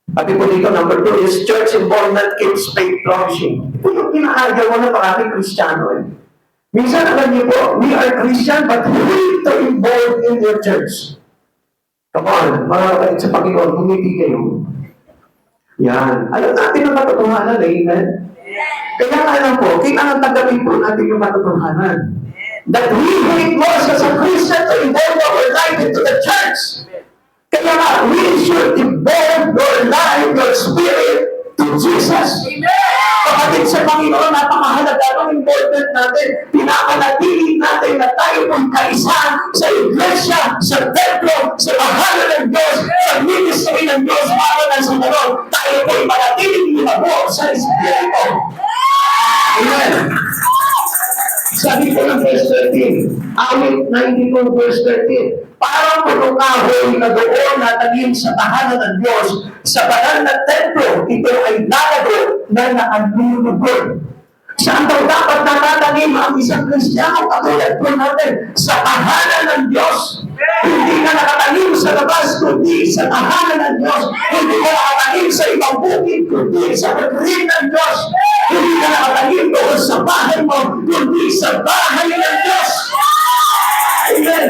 Pati po dito, number 2 is church involvement keeps faith flourishing. Ito yung kinaargaw na maraming Kristiyano eh. Minsan, alam niyo po, we are Christian but we need to involve in your church. Come on, mga kapatid sa Panginoon, humiti kayo. Yan. Alam natin ang katotohanan, amen? Kaya nga alam po, kailangan tanggapin po natin yung katotohanan. That we need more as a Christian to involve our life into the church. Kaya nga, we should involve your life, your spirit to Jesus. Kapatid sa Panginoon, napakahalaga ng involvement natin. Pinapanatili natin na tayo pong kaisa sa iglesia, sa templo, sa bahala ng Diyos, sa ministry ng Diyos, para na sa gano'n, tayo po'y manatiling lumabo sa Espiritu. Amen. Sabi ko ng verse 13, awit 92 verse 13, parang punong kahoy na doon natagim sa tahanan ng Diyos, sa banal na templo, ito ay lalago na nakalulugod. Saan daw dapat natatanim ang isang Kristiyano katulad po natin? Sa tahanan ng Diyos. Hindi ka nakatanim sa labas, kundi sa tahanan ng Diyos. Hindi ka nakatanim sa ibang bukid, kundi sa pagrin ng Diyos. Hindi ka nakatanim doon sa bahay mo, kundi sa bahay ng Diyos. Amen.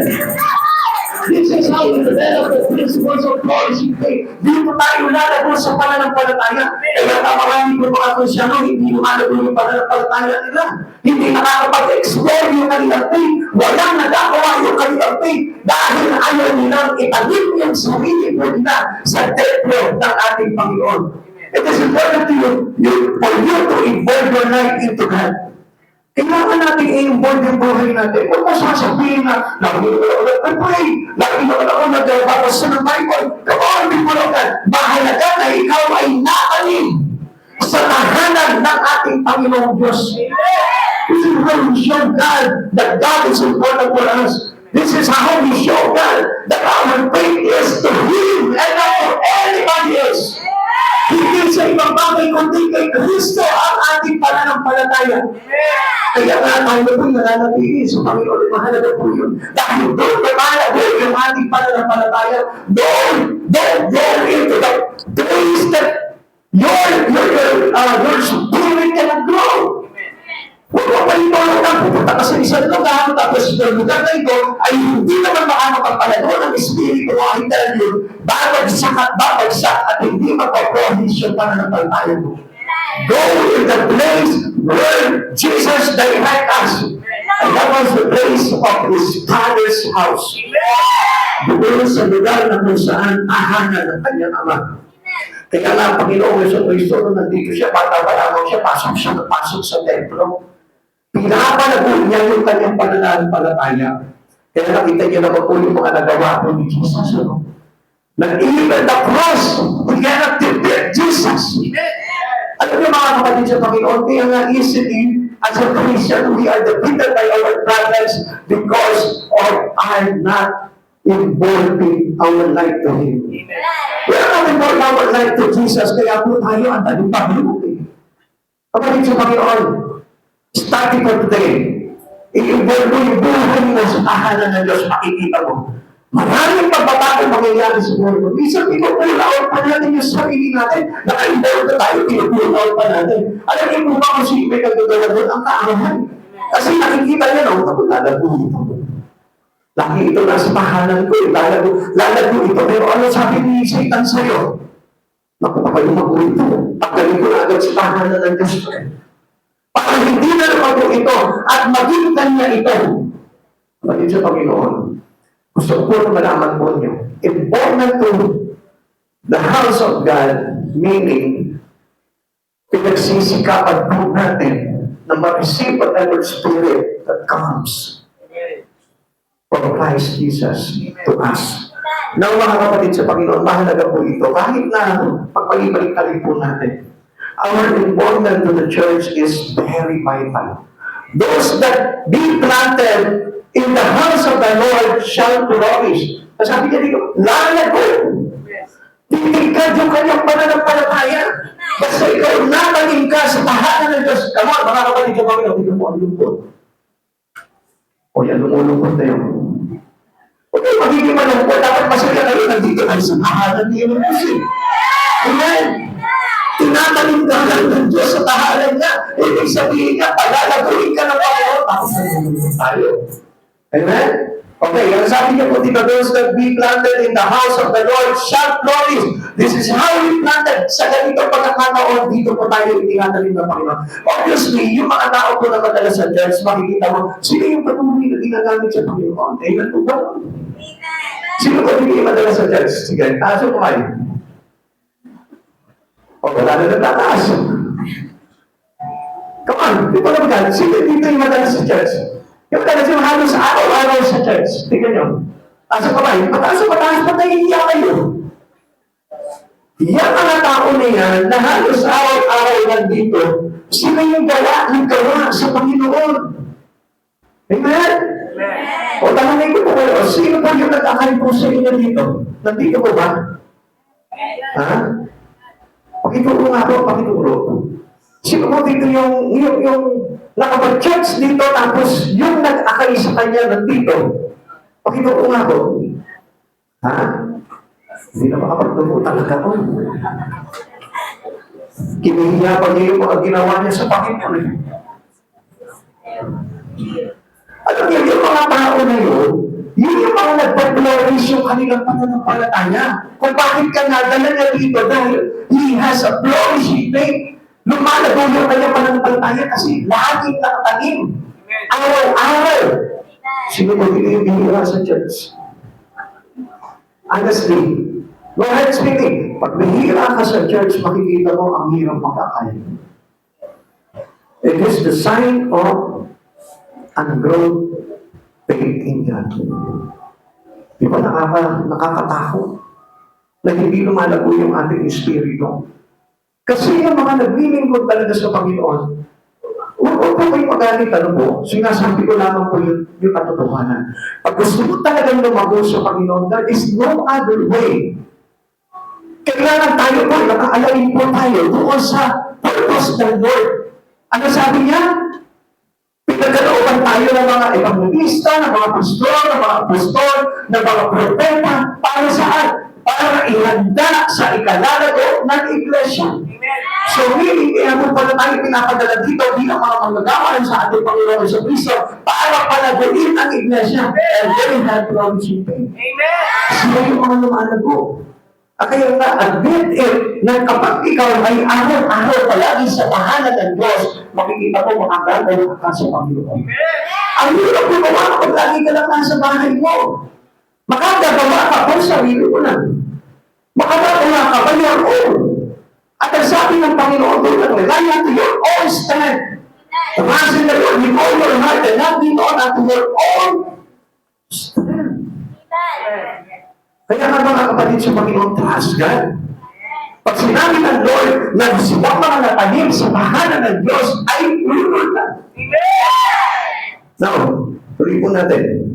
This is how we develop the principles of flourishing faith. Dito tayo lalago sa pananampalataya. Kaya marami po mga Kristyano, hindi lumalago yung pananampalataya nila. Hindi nakakapag-explore yung kanilang faith. Walang nagagawa yung kanilang faith dahil ayaw nilang italim yung sarili mo nila sa templo ng ating Panginoon. It is important to for you to involve your life into God. Kailangan natin i-involve yung buhay natin. Huwag mo sasabihin na, lagi naman ako nag-pray, lagi naman ako nagbabasa ng Bible. Come on, people of God, mahalaga na ikaw ay nakalim sa tahanan ng ating Panginoong Diyos. This is how we show God that God is important for us. This is how we show God that our faith is to Him and not to anybody else. Hindi sa ibang bagay kundi kay Kristo ang ating pananampalataya. Kaya nga tayo po'y nananatili sa Panginoon. Mahalaga po yun. Dahil doon lumalago yung ating pananampalataya. Doon go into the place that your spirit can grow. Huwag mo pa ito lang, pupunta ka sa isang lugar, tapos yung lugar na ito ay hindi naman makakapagpalalo ng Espiritu o ay dahil babagsak at hindi magpaprovision para ng pantayan mo. Go in the place where Jesus directed us. And that was the place of His Father's house. Doon sa lugar na kung saan tahanan ng kanyang Ama. Kaya nga, Panginoong Jesucristo, nung nandito siya, bata pa lamang siya, pasok sa templo. Pinapalago niya yung kanyang pananampalataya. Kaya nakita niyo naman po yung mga nagawa po ni Jesus. Ano? Nag-even the cross, we cannot defeat Jesus. Alam niyo mga kapatid sa Panginoon, kaya nga easily, as a Christian, we are defeated by our brothers because of our not involving our life to Him. We are not involving our life to Jesus, kaya po tayo ang talumpag-lupa. Kapatid sa Panginoon, starting for today, i-involve mo yung buhay mo sa tahanan ng Diyos, makikita mo. Maraming pagbabago mangyayari sa buhay mo. Minsan, pinupulaon pa natin yung sarili natin. Naka-involve na tayo, pinupulaon pa natin. Alam niyo po ba kung sino may kagagawa doon? Ang kaarahan. Kasi nakikita niya, no, lalago ito. Lagi ito nasa tahanan ko, lalago ito. Pero ano sabi ni Satan sa'yo? Naku, kayo mag-uwi ito. Pagkaling ko na agad sa tahanan ng Diyos ko. Para hindi na lumago ito at maging kanya ito. Kapatid sa Panginoon, gusto ko na malaman po niyo, important to the house of God, meaning, pinagsisikapan po natin na ma-receive whatever spirit that comes from Christ Jesus to us. Now, mga kapatid sa Panginoon, mahalaga po ito. Kahit na pagpalibalik-talik po natin, our involvement to the church is very vital. Those that be planted in the house of the Lord shall flourish. Sabi niya dito, lalago. Titigad yung kanyang pananampalataya. Basta ikaw nataling ka sa tahanan ng Diyos. Come on, mga kapatid sa Panginoon, tignan mo ang lungkot. O yan, lumulungkot na yun. Okay, magiging malungkot. Dapat masaya kayo, nandito kayo sa tahanan niya ng Diyos. Amen. Tinataling ka lang ng Diyos sa tahanan niya. Ibig sabihin niya, palalaguin ka ng Panginoon. Tapos nalulungkot tayo. Amen? Okay, ang sabi niya po dito, those that be planted in the house of the Lord shall flourish. This is how we planted. Sa ganito pagkakataon, dito po tayo itinatalim ng Panginoon. Obviously, yung mga tao po na madala sa church, makikita mo, sino yung patuloy na ginagamit sa Panginoon? Amen po ba? Sino po hindi madala sa church? Sige, taas po kayo. O, wala na natataas. Come on, di ba naman, sino dito yung madala sa church? Yung talaga yung halos araw-araw sa church. Tingnan nyo. Asa pa kayo? Mataas pa nahihiya kayo. Yan mga tao na yan, na halos araw-araw nandito, sila yung gawa sa Panginoon. Amen? O tanongin ko po kayo, sino po yung nag-akay po sa inyo dito? Nandito po ba? Ha? Pakituro nga po, pakituro. Sino po dito yung nakapag-church dito, tapos yung nag-akay sa kanya nandito. Pakituro nga po. Ha? Hindi na makapagturo talaga po. Kinihiya pa niya yung mga ginawa niya sa Panginoon. Alam niyo, yung mga tao na yun, yun yung mga nagpag-flourish yung kanilang pananampalataya. Kung bakit ka nadala niya dito dahil he has a flourishing faith. Lumalago yung kanyang pananampalataya kasi laging nakatanim. Araw-araw. Sino po yung bihira sa church? Honestly, no head speaking, pag bihira ka sa church, makikita mo ang hirap makakaya. It is the sign of ungrown faith in God. Di ba nakakatakot na hindi lumalago yung ating espiritu? Kasi yung mga naglilingkod talaga sa Panginoon, huwag po kayo magalit, ano po, sinasabi ko lamang po yung katotohanan. Pag gusto mo talagang lumago sa Panginoon, there is no other way. Kailangan tayo po, nakaalain po tayo doon sa purpose ng Lord. Ano sabi niya? Pinagkalooban tayo ng mga evangelista, ng mga pastor, ng mga apostol, ng mga propeta, para saan? Para ihanda sa ikalalago ng iglesia. So, meaning, kaya mo pala tayo pinapadala dito bilang mga manggagawa sa ating Panginoon sa Kristo para palaguin ang iglesia. And they have promising faith. Amen! Sila yung mga lumalago. Kaya nga, admit it na kapag ikaw ay araw-araw palagi sa tahanan ng Diyos, makikita mo makagalaw ka sa Panginoon. Ang hirap mo gawa kapag lagi ka lang nasa bahay mo. Makagagawa ka kung sarili mo lang. Makagagawa ka by your own. At ang sabi ng Panginoon doon, rely unto your own strength. Trust in the Lord with all your heart and not lean on unto your own Kaya nga mga kapatid sa Panginoon, trust God. Pag sinabi ng Lord na silang mga natanim sa tahanan ng Diyos ay lulul na. Now, tuloy po natin.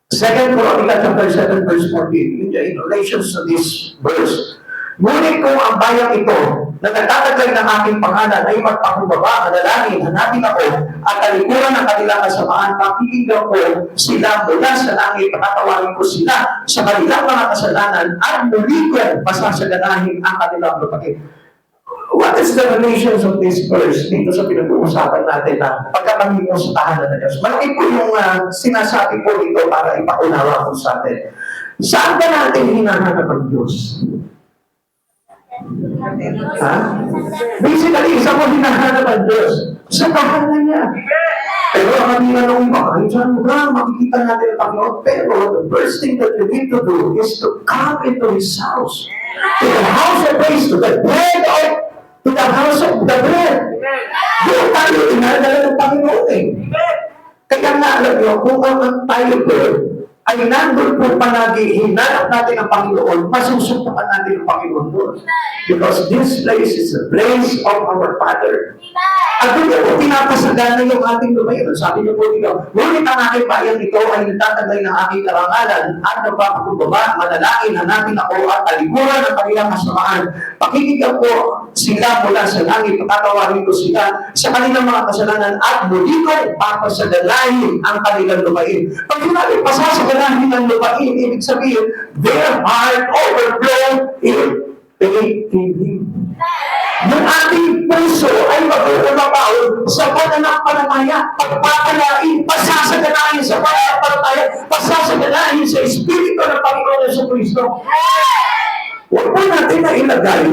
2 Chronicles chapter 7 verse 14, in relation to this verse. Ngunit kung ang bayang ito na nagtataglay ng aking pangalan ay magpakumbaba, manalangin, hanapin ako, at talikuran ng kanilang kasamaan, pakikinggan ko sila mula sa langit, patatawarin ko sila sa kanilang mga kasalanan, at muli ko pasasaganahin ang kanilang lupain. What is the relation of this verse dito sa pinag-uusapan natin na pagkakangin mo sa tahanan ng Diyos? Malaki po yung sinasabi po dito para ipaunawa ko sa atin. Saan ba natin hinahanap ang Diyos? Ha? Basically, isa mo hinahanap ang Diyos sa tahanan niya. Pero ang kanina nung iba, ay dyan ba, makikita natin ang Panginoon. Pero the first thing that you need to do is to come into His house. To the house of praise, to the bread of, to the house of the bread. Doon tayo inadala ng Panginoon eh. Kaya nga alam nyo, kung ang tayo doon, ay nandun po palagi, hinanap natin ang Panginoon, masusuntukan natin ang Panginoon doon. Because this place is the place of our Father. At doon niya po pinapasagana yung ating lumayon. Sabi niyo po dito, ngunit ang aking bayan ito ay nagtataglay ng aking karangalan at nagpapakumbaba, manalangin, hanapin ako at talikuran ang kanilang kasamaan. Pakikinggan ko sila mula sa langit, patatawarin ko sila sa kanilang mga kasalanan at muli ko papasaganahin ang kanilang lupain. Pag sinabi pasasaganahin ang lupain, ibig sabihin, their heart overflow in faith in Him. Yung ating puso ay mag-uulabaw sa pananampalataya, pagpapalain, pasasaganahin sa pananampalataya, pasasaganahin sa Espiritu ng Panginoon sa Kristo. Huwag po natin na ilagay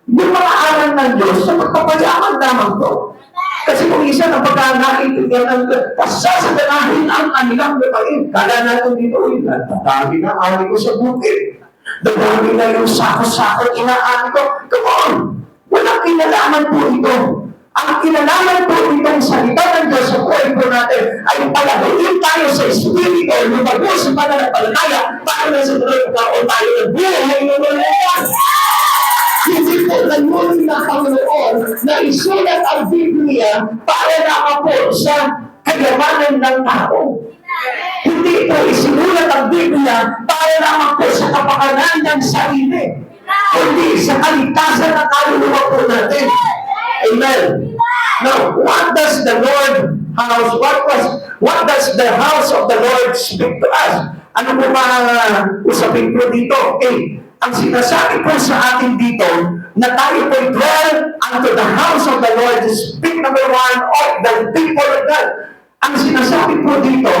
yung mga aral ng Diyos sa pagpapayaman lamang to. Kasi kung isa ng pagkakaintindihan ng pasasaganahin ang kanilang lupain, kala natin dito, dami na ari ko sa bukid. Dami na yung sakot-sakot inaani ko. Come on! Walang kinalaman po ito. Ang kinalaman po itong salita ng Diyos sa buhay po natin ay palaguin tayo sa Espiritu, lumago sa pananampalataya para na sa o tayo ng buhay ng Panginoon. Hindi po nagmuli na Panginoon na isulat ang Biblia para nakapot sa kayamanan ng tao. Hindi po isinulat ang Biblia para naman po sa kapakanan ng sarili, kundi sa kaligtasan ng kaluluwa po natin. Amen. Now, what does the house of the Lord speak to us? Ano po mga usapin po dito? Okay. Ang sinasabi po sa atin dito na tayo po dwell unto the house of the Lord, speak number 1 of the people of God. Ang sinasabi po dito,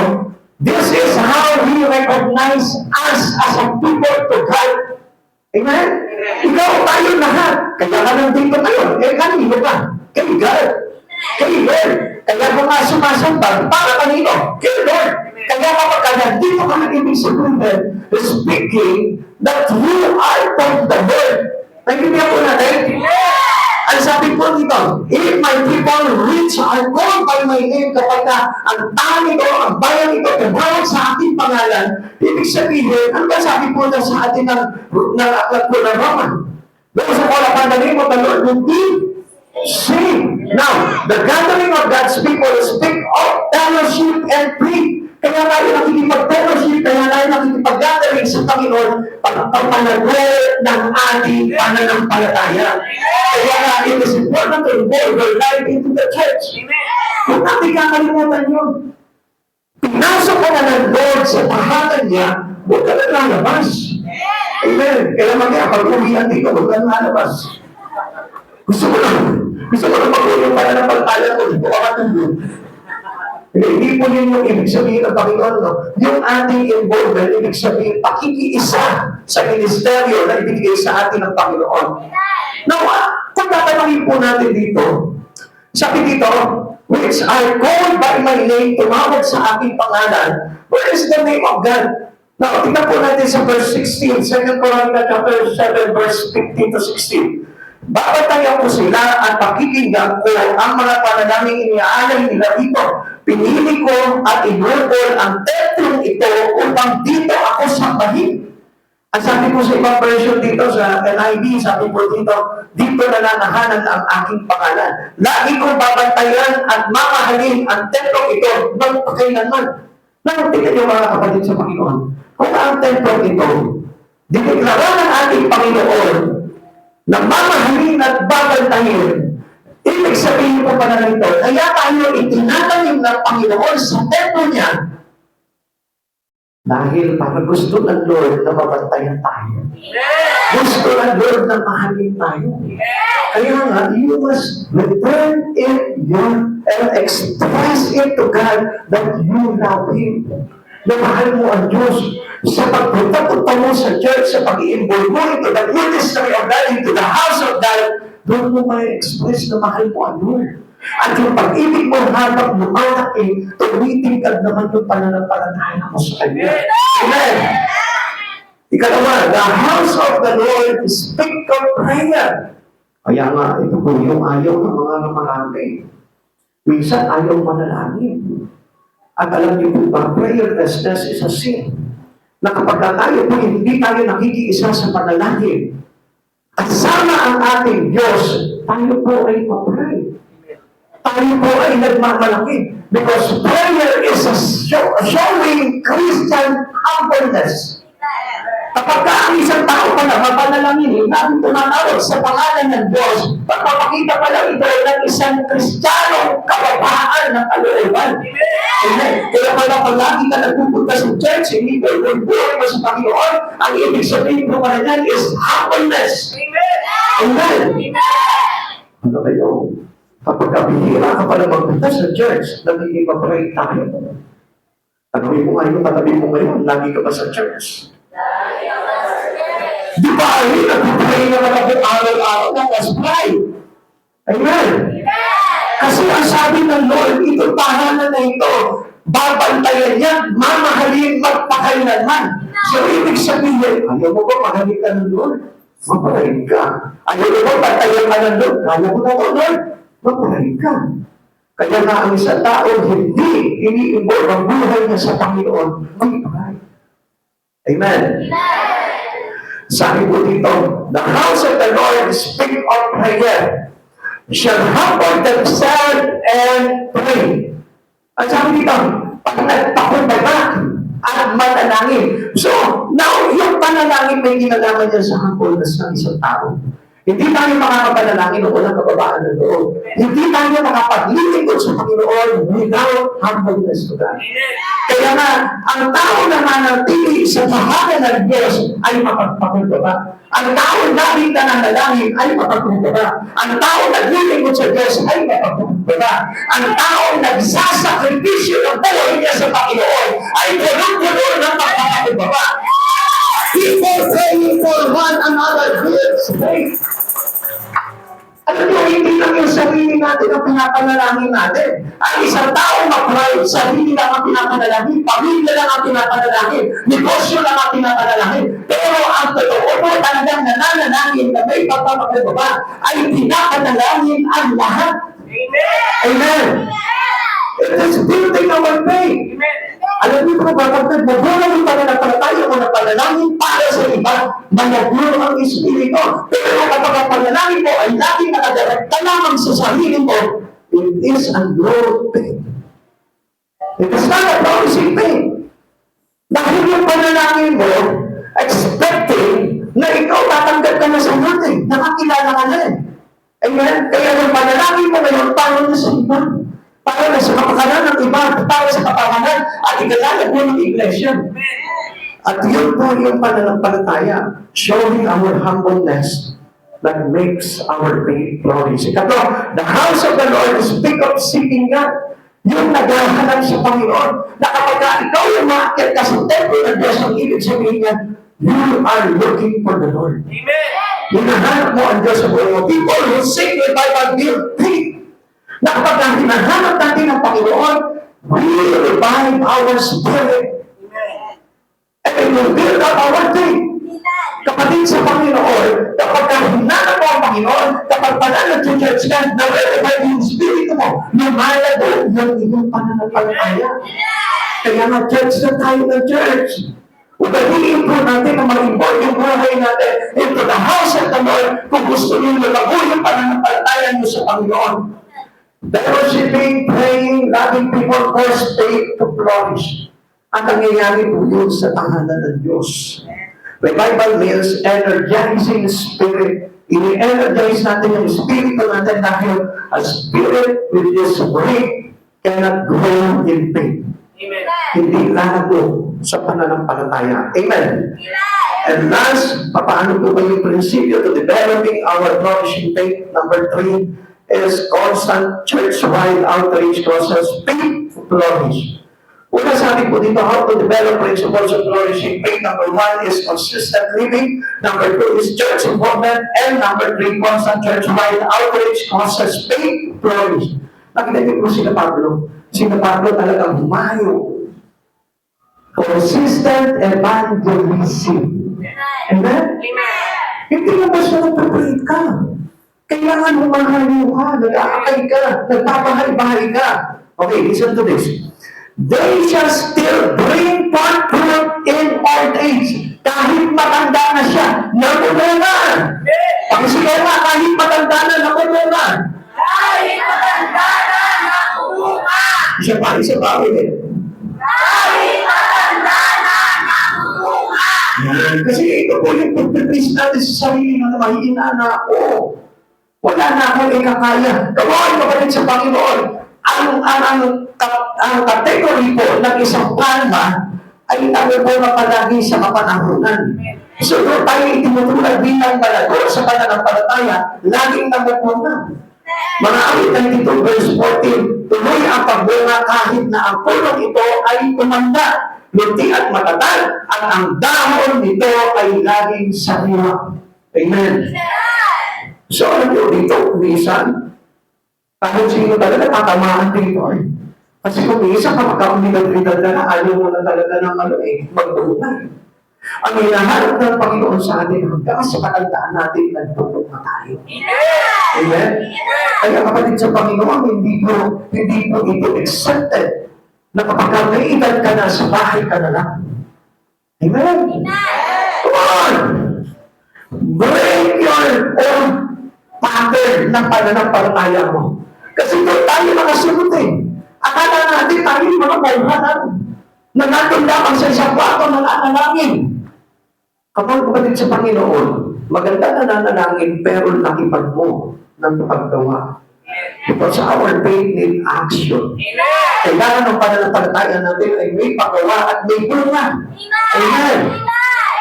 this is how He recognize us as a people to God. Amen? Ikaw, tayo lahat. Kaya ka nandito ngayon. Kanino ka? Kay God. Kay Lord. Kaya kung nga sumasambag, para kanino? Kay Lord. Kaya kapag ka nandito ka na ibig sabihin, speaking that you are from the Lord. Nagiging po natin? Ang sabi po dito, if my people which are called by my name, kapag na ang tani ko, ang bayan ito, tumawag sa ating pangalan, ibig sabihin, ano ba sabi po na sa atin ng aklat po ng Roman? Because all upon the name of the Lord will be saved. Now, the gathering of God's people speak of fellowship and faith. Kaya tayo nakikipag-fellowship, kaya tayo nakikipag-gathering sa Panginoon pagpapalago ng ating pananampalataya. Kaya nga, it is important to involve your life into the church. Kung natin kakalimutan yun, pinasok ka na ng Lord sa tahanan niya, huwag ka na lalabas. Amen. Kaya mamaya, pag umihan dito, huwag ka na lalabas. Gusto ko na pag-uwi para ng pagpala ko, dito ka matulog. Hindi po yun yung ibig sabihin ng Panginoon. No? Yung ating involvement, ibig sabihin, pakikiisa sa ministeryo na ibigay sa atin ng Panginoon. Now, kung tatanungin po natin dito, sabi dito, which are called by my name, tumawag sa aking pangalan, where is the name of God? Now, tingnan po natin sa verse 16, 2 Chronicles chapter 7, verse 15 to 16. Babatayan ko sila at pakikinggan ko ang mga panalangin iniaalay nila dito. pinili ko at inukol ang templong ito upang dito ako sambahin. Ang sabi ko sa ibang version dito sa NIV, sabi ko dito nananahanan ang aking pangalan. Lagi kong babantayan at mamahalin ang templong ito ng pakailanman. Tingnan niyo mga kapatid sa Panginoon. Kung ang templong ito, diniklara ng ating Panginoon na mamahalin at babantayin, ibig sabihin ko pa na ito, kaya tayo itinatanim ng Panginoon sa templo niya dahil para gusto ng Lord na mabantayan tayo. Gusto ng Lord na mahalin tayo. Kaya nga, you must return it and express it to God that you love Him. Na mahal mo ang Diyos. Sa pagpunta mo sa church, sa pag-i-involve mo into the ministry of God, into the house of God, doon mo may express na mahal mo ang Lord. At yung pag-ibig mo habang lumalaki, tumitingkad naman yung pananampalataya mo sa Kanya. Amen! Ikalawa, the house of the Lord is big of prayer. Kaya nga, ito po yung ayaw ng mga marami. Minsan, ayaw manalangin. At alam niyo po ba, prayerlessness is a sin. Na kapag tayo po, hindi tayo nakikiisa sa panalangin, at sama ang ating Diyos, tayo po ay mapray. Tayo po ay nagmamalaki. Because prayer is showing Christian humbleness. Kapag ang isang tao pa na mapanalangin, natin tumatawag sa pangalan ng Diyos, pagpapakita pa lang ito ng isang Kristiyanong kababaan ng kalooban. Amen. Kaya pala pag lagi ka nagpupunta sa church, hindi ko yung buhay mo sa Panginoon, ang ibig sabihin ko pa rin is humbleness. Amen. Ano kayo? Kapag kabihira ka pala magpunta sa church, nagiging mapray tayo. Tanungin mo ngayon, tanungin mo ngayon, lagi ka ba sa church? Di ba, nagpupray naman ako araw-araw ng as-pray. Amen. Kasi ang sabi ng Lord, ito tahanan na ito, babantayan niya, mamahalin, magpakailanman. So, ibig sabihin, ayaw mo ba mahalin ka ng Lord? Mapalain ka. Ayaw mo ba bantayan ka ng Lord? Ayaw mo na ko, Lord? Mapalain ka. Kaya nga ang isang tao, hindi ini-involve ang buhay niya sa Panginoon, magpapalay. Amen. Sabi po dito, the house of the Lord is big of prayer. Shall humble themselves and pray. At sabi dito, pag nagpakumbaba at manalangin. So, now, yung panalangin may ginagawa niya sa humbleness ng isang tao. Hindi tayo makakapanalangin o walang kababaan ng loob. Hindi tayo makapaglilingkod sa Panginoon without humbleness to God. Kaya nga, ang tao na manatili sa tahanan ng Diyos ay mapagpakumbaba. Ang tao laging nananalangin ay mapagpakumbaba. Ang tao naglilingkod sa Diyos ay mapagpakumbaba. Ang tao nagsasakripisyo ng buhay niya sa Panginoon ay bulong-bulong ng mapagpakumbaba. People praying for one another gives faith. Alam niyo, hindi lang yung sarili natin ang pinapanalangin natin. Ang isang tao mag-pray, sarili lang ang pinapanalangin, pamilya lang ang pinapanalangin, negosyo lang ang pinapanalangin. Pero ang totoo po talagang nananalangin na may pagpapakababa ay pinapanalangin ang lahat. Amen! Amen! It is building our faith. Alam niyo po ba, pag nagbabulang yung pananampalataya mo na panalangin para sa iba, managulo ang Espiritu. Pero kapag ang panalangin mo ay lagi nakadarakta lamang sa sarili mo, it is a low faith. It is not a promising faith. Dahil yung panalangin mo, expecting na ikaw tatanggap ka na sa natin, nakakilala ka na eh. Amen? Kaya yung panalangin mo ngayon, para na sa iba. Para na sa kapakanan ng iba, para sa kapakanan at ikalalag mo ng iglesia. At yun po yung pananampalataya, showing our humbleness that makes our faith glorious. Ikatlo, the house of the Lord is big of seeking God. Yung naghahanap sa Panginoon, na kapag ikaw yung maakyat ka sa templo ng Diyos, ang ibig sabihin niya, you are looking for the Lord. Amen. Hinahanap mo ang Diyos sa buhay mo. People who seek the Bible will think na kapag hinahanap natin ang Panginoon, we revive our spirit. And it will build up our faith. Kapatid sa Panginoon, kapag hinanap mo ang Panginoon, kapag pala nag-church ka, na-revive yung Espiritu mo, lumalago yung iyong pananampalataya. Kaya nga, church na tayo ng church. Ugaliin po natin na mag-import yung buhay natin into the house of the Lord kung gusto niyo lumago yung pananampalataya niyo sa Panginoon. Fellowshipping, praying, loving people cause faith to flourish. Ang nangyayari po yun sa tahanan ng Diyos. Revival means energizing spirit. Ini-energize natin yung spirito natin dahil a spirit which is weak cannot grow in faith. Amen. Hindi lalago sa pananampalataya. Amen. And last, paano po ba yung prinsipyo to developing our flourishing faith? Number 3 is constant church-wide outreach causes faith to flourish. Una sabi po dito, how to develop principles of flourishing faith. Number 1 is consistent living. Number 2 is church involvement. And number 3, constant church-wide outreach causes faith to flourish. Nakita niyo po sila Pablo. Sila Pablo talagang humayo. Consistent evangelism. Amen? Hindi na basta nagpapalit ka. Kailangan humahayo ka, nag-aakay ka, nagpapahay-bahay ka. Okay, listen to this. They shall still bring forth fruit in old age. Kahit matanda na siya, namunga. Pag-isigaw nga, kahit matanda na, namunga. Kahit matanda na nakumunga. Isa pa ulit. Kahit matanda na nakumunga. Yan. Kasi ito po yung pagpipis natin sa sarili na mahina na ako. Wala na akong ikakaya. Gawin mabalit sa Panginoon. Ang category po ng isang palma ay nabubuha palagi sa kapanahunan. So doon tayo itinutulad bilang malago sa pananampalataya, laging nabubuha. Mga awit 92 verse 14, tuloy ang pagbunga kahit na ang pulong ito ay tumanda, lunti at matagal, at ang dahon nito ay laging sariwa. Amen. So alam nyo dito, minsan, kahit sino talaga tatamaan dito eh. Kasi kung minsan kapag kaunidad-unidad ka na, ayaw mo na talaga ng magbunga. Ang hinahanap ng Panginoon sa atin hanggang sa katandaan natin, nagbunga tayo. Amen? Kaya kapatid sa Panginoon, hindi po ito accepted na kapag may edad ka na, sa bahay ka na lang. Amen? Come on! Break your own pattern ng pananampalataya mo. Kasi doon tayo nakasunod eh. Akala natin tayo yung mga bayhanan na natin lamang sa isang kwarto na nananangin. Kapag kapatid sa Panginoon, maganda na nananangin pero nakipag mo ng paggawa. Because our faith need action. Kailangan ng pananampalataya natin ay may paggawa at may bunga. Amen.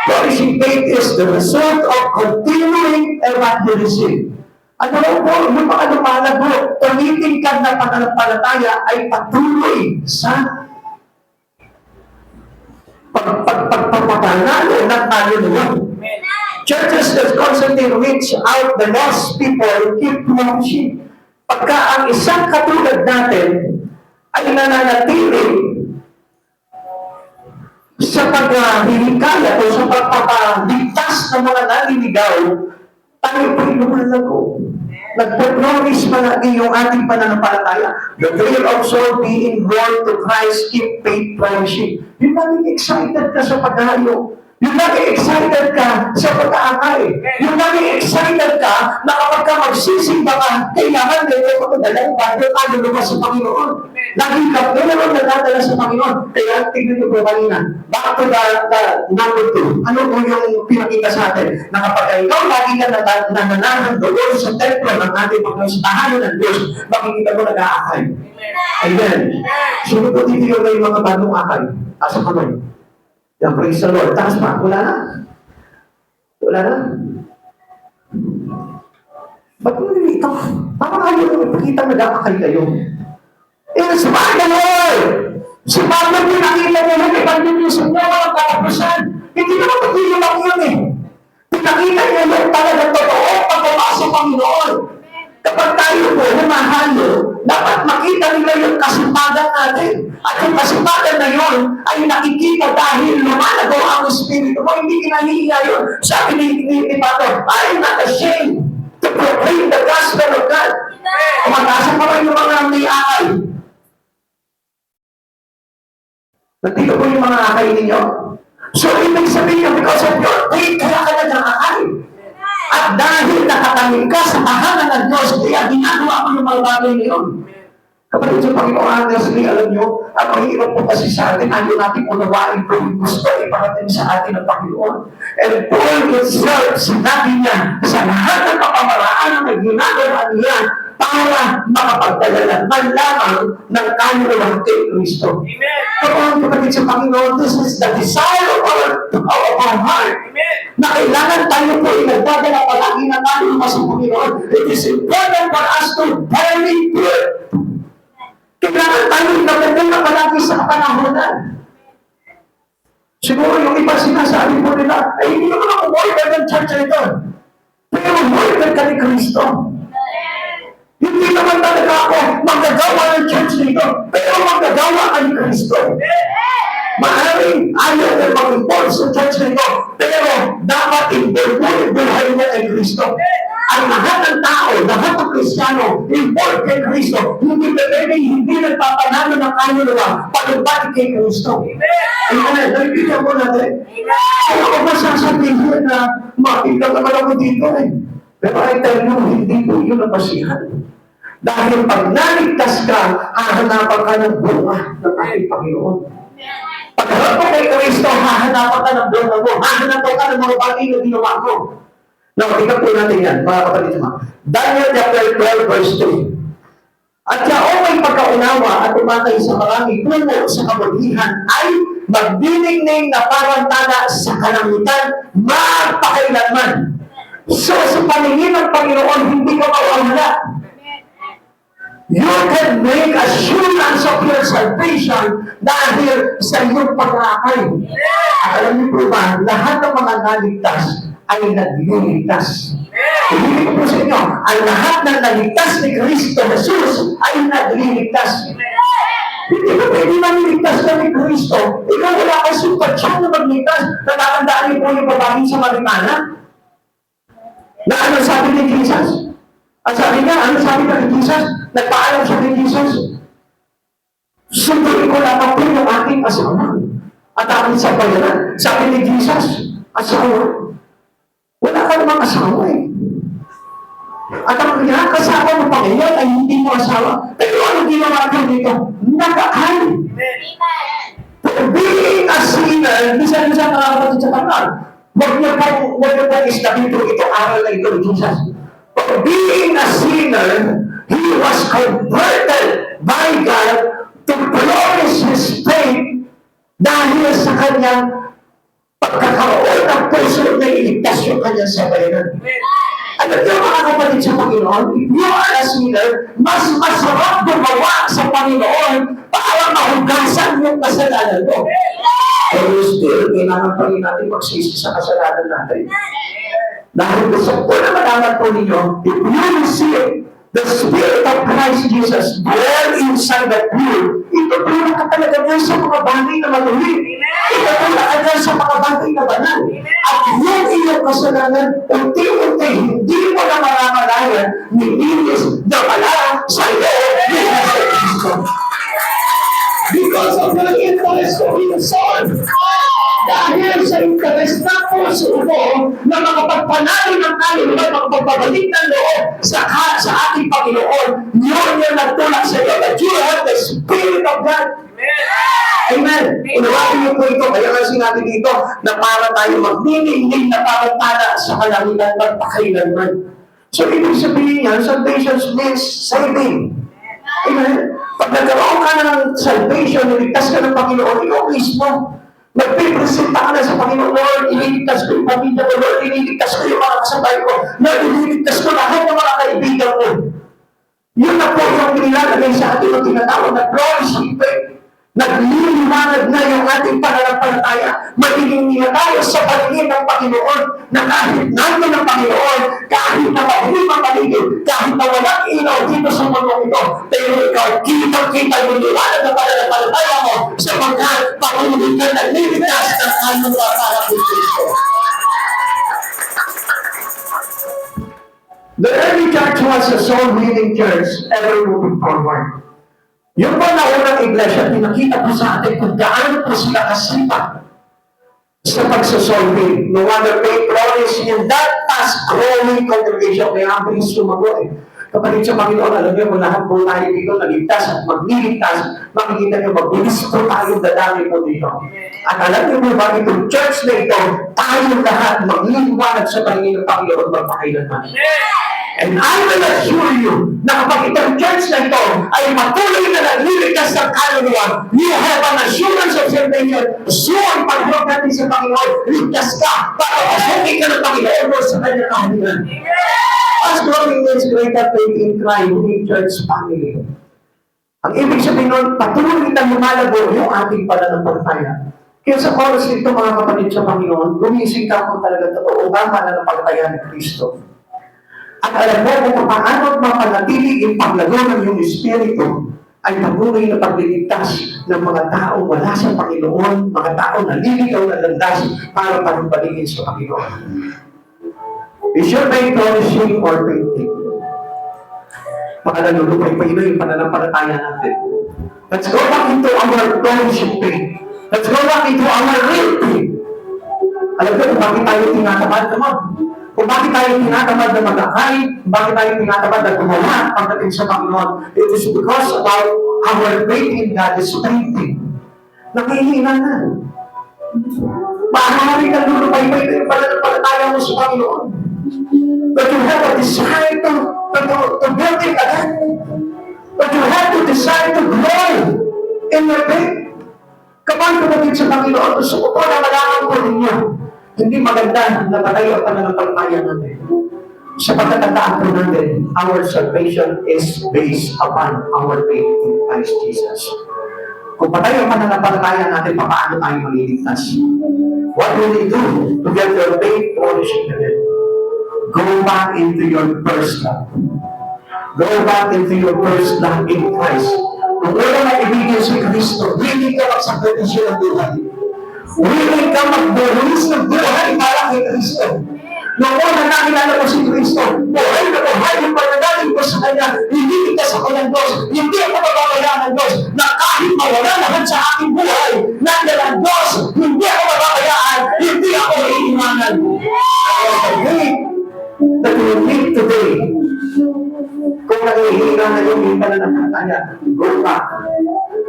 Flourishing faith is the result of continuing evangelism. Ano po, yung mga lumalago, tumitingkad na pananampalataya ay patuloy sa pagpapanalo ng kaluluwa. Churches that constantly reach out the lost people keep flourishing. Pagka ang isang katulad natin ay nananatili sa paghihinkaya o sa pagpapaligtas ng mga naliligaw, tayo po'y lumalago. Nagpo-promise palagi yung ating pananampalataya. The thrill of soul being born to Christ keep faith flourishing. Yung laging excited ka sa paghayo. Yung laging excited ka sa pag-aakay. Yung laging excited ka na kapag ka magsisimba ka, kailangan na ito magdala bago ka lumabas sa Panginoon. Laging ka meron na dadala sa Panginoon. Kaya tignan niyo po kanina. Back to the number 2. Ano po yung pinakita sa atin? Na kapag ikaw lagi ka nananahan doon sa templo ng ating Panginoon, sa tahanan ng Diyos, makikita mo nag-aakay. Amen. Sunod po dito yung may mga bagong akay. Asa ka mo? Yan, praise the Lord. Taas pa. Wala na. Wala na. Ba't mo nilito? Parang ayaw mo ipakita nag-aakay kayo. It's by the Lord! Si Pablo pinakita mo ng evangelism niya mga katapusan. Hindi naman pagkilo lang yun eh. Pinakita niya yung talagang totoo pagkabasa sa Panginoon. Kapag tayo po humahalo, dapat makita nila yung kasipagan natin. At yung kasipagan na yun ay nakikita dahil lumalago ang Espiritu mo. Hindi kinahihiya yun. Sabi ni Pablo, I'm not ashamed to proclaim the gospel of God. Kumataas pa rin yung mga may akay. Nandito po yung mga akay ninyo. So, ibig sabihin, because of your faith, kaya ka nag-akay. At dahil nakatanim ka sa tahanan ng Diyos, kaya ginagawa ko yung mga bagay niyon. Kapatid sa Panginoon, honestly, alam nyo, ang mahirap po kasi sa atin, ayaw natin unawain po yung gusto iparating sa atin ng Panginoon. And Paul himself, sinabi niya, sa lahat ng kapamaraan na ginagawa niya para makapagdala man lamang ng kaluluwa kay Kristo. Kapag kapatid sa Panginoon, this is the desire of our heart. Na kailangan tayo po nagdadala palagi ng kaluluwa sa Panginoon. It is important for us to very good. Kailangan tayo nagdadala palagi sa kapanahonan. Siguro yung iba sinasabi po nila, ay hindi naman ako boyfriend ng church na ito. Pero boyfriend ka ni Kristo. Hindi naman talaga ako magagawa ng church nito, pero magagawa ka ni Kristo. Maaaring ayaw na mag-involve sa church nito, pero dapat involve mo yung buhay niya kay Kristo. Ang lahat ng tao, lahat ng Kristiyano, involved kay Kristo. Hindi nagpapanalo ng kaluluwa, pagbalik kay Kristo. Ayan, nalipigyan mo natin. Kaya ako ba sasabihin na makita naman ako dito eh. Pero I tell you, hindi po yun ang basihan. Dahil pag naligtas ka, hahanapan ka ng bunga ng ating Panginoon. Pagharap mo kay Kristo, hahanapan ka ng bunga mo. Hahanapan ka ng mga bagay na ginawa mo. Now, tingnan po natin yan, mga kapatid mo. Daniel chapter 12, verse 3. At yaong may pagkaunawa at umatay sa marami tungo sa kabutihan ay magdiningning na parang tala sa kalangitan magpakailanman. So, sa paningin ng Panginoon, hindi ka mawawala. You can make assurance of your salvation dahil sa iyong pag-aakay. At alam niyo po ba, lahat ng mga naligtas ay nagliligtas. Hindi po sa inyo, ang lahat ng naligtas ni Kristo Jesus ay nagliligtas. Hindi ko pwede maniligtas ka ni Kristo. Ikaw wala ka sumpa na magligtas. Natatandaan niyo po yung babae sa Marimana? Na ano sabi ni Jesus? Ang sabi niya, ano sabi ni Jesus? Nagpaalam siya ni Jesus. Sunduin ko lamang po yung aking asawa. At aking sabayanan. Sabi ni Jesus, asawa. Wala ka namang asawa eh. At ang kasama mo pa ngayon ay hindi mo asawa. Pero ano ginawa ko dito? Nag-akay. For being a sinner, bisan sa mga kapatid sa kanal, huwag niyo pong istabin ito, aral na ito ni Jesus. For being a sinner, he was converted by God to flourish his faith dahil sa kanyang pagkakaroon ng puso na iligtas yung kanyang sabayanan. Alam niyo mga kapatid sa Panginoon, if you are a sinner, mas masarap gumawa sa Panginoon para mahugasan yung kasalanan mo. Pero still, kailangan pa rin natin magsisi sa kasalanan natin. Dahil gusto ko na malaman po ninyo, if you receive the Spirit of Christ Jesus dwell inside of you, itutulong ka talaga niya sa mga bagay na maluhin. Itutulong ka niya sa mga bagay na banal. At yung iyong kasalanan, unti-unti, hindi mo na maramalayan, nilinis na pala sa iyo ni Kristo. Because of the interest of your soul. Dahil sa interes ng puso mo na makapagpanalo ng kaluluwa, makapagpabalik ng loob sa ating Panginoon, yun yung nagtulak sa iyo that you have the Spirit of God. Amen. Unawain niyo po ito. Kaya nga sinabi dito na para tayo magniningning na parang tala sa kalangitan magpakailanman. So, ibig sabihin yan, salvation means saving. Amen. Pag nagkaroon ka na ng salvation, niligtas ka ng Panginoon, ikaw mismo. Magpipresenta ka na sa Panginoon, Lord, iniligtas ko yung pamilya ko, Lord, iniligtas ko yung mga kasabay ko, Lord, iniligtas ko lahat ng mga kaibigan ko. Yun na po yung nilalagay sa atin ang tinatawag na flourishing faith. Nagliliwanag na yung ating pananampalataya. Magiging niya tayo sa paligid ng Panginoon na kahit namin ng Panginoon, kahit na mahilig ang paligid, kahit na walang ilaw dito sa mundo ito, pero ikaw, kita yung liwanag na pananampalataya mo sa mga Panginoon na nagliligtas ng kaluluwa para kay Kristo. The early church was a soul-winning church ever moving forward. Yung po na unang iglesia, pinakita po sa atin kung gaano po sila kasipag sa pagsasolve. No wonder faith flourish in that fast-growing congregation. Kaya ang bilis sumagot eh. Kapatid sa Panginoon, alam niyo, kung lahat po tayo dito naligtas at magliligtas, makikita niyo, mabilis po tayo dadami po dito. At alam niyo po ba, itong church na ito, tayo lahat magliliwanag sa Panginoon ng Panginoon magpakailanman. And I will assure you na kapag itong church na ito ay patuloy na nagliligtas ng kaluluwa, you have an assurance of salvation. Sure, pag-drop natin sa Panginoon, ligtas ka para pasukin ka ng Panginoon mo sa kanyang kahalingan. As growing means greater faith in Christ, in church family. Ang ibig sabihin nun, patuloy na lumalago yung ating pananampalataya. Kaya sa oras nito, mga kapatid sa Panginoon, gumising ka kung talaga totoo ba pananampalataya ni Kristo. At alam mo kung paano mapanatili yung paglago ng iyong espiritu ay patuloy na pagliligtas ng mga taong wala sa Panginoon, mga taong naliligaw na landas para panumpaligin sa Panginoon. Is your faith flourishing or fainting? Pakalulupay pa yun yung pananampalataya natin. Let's go back into our flourishing faith. Let's go back into our real faith. Alam ko kung bakit tayo tinatamad naman. Kung bakit tayo tinatamad na mag-akay, bakit tayo tinatamad na gumawa pagdating sa Panginoon. It is because of our faith in God is fainting. Nakihina na. Maaari kang lulupay pa yung pananampalataya mo sa Panginoon. But you have a desire to build it again. But you have to decide to grow in your faith. Kapag tumatid sa Panginoon, gusto ko po na malaman po ninyo, hindi maganda na patayo ang pananampalataya natin. Sa pagkatandaan po natin, our salvation is based upon our faith in Christ Jesus. Kung patayo ang pananampalataya natin, paano tayo maliligtas? What will you do to get your faith flourishing again? Go back into your first love. Go back into your first love in Christ. Kung wala na ibigay si Kristo, willing ka magsakripisyo ng buhay. Willing ka magbuhulis ng buhay para kay Kristo. Noong una nakilala ko si Kristo, buhay na buhay yung pagkagaling ko sa Kanya, hindi ka sa Kanyang Diyos, hindi ako mababayaan ng Diyos, na kahit mawala lahat sa aking buhay, nandiyan ang Diyos, hindi ako mababayaan, hindi ako maiiwanan. That you need today. Kung nangihina na yung pananampalataya, go back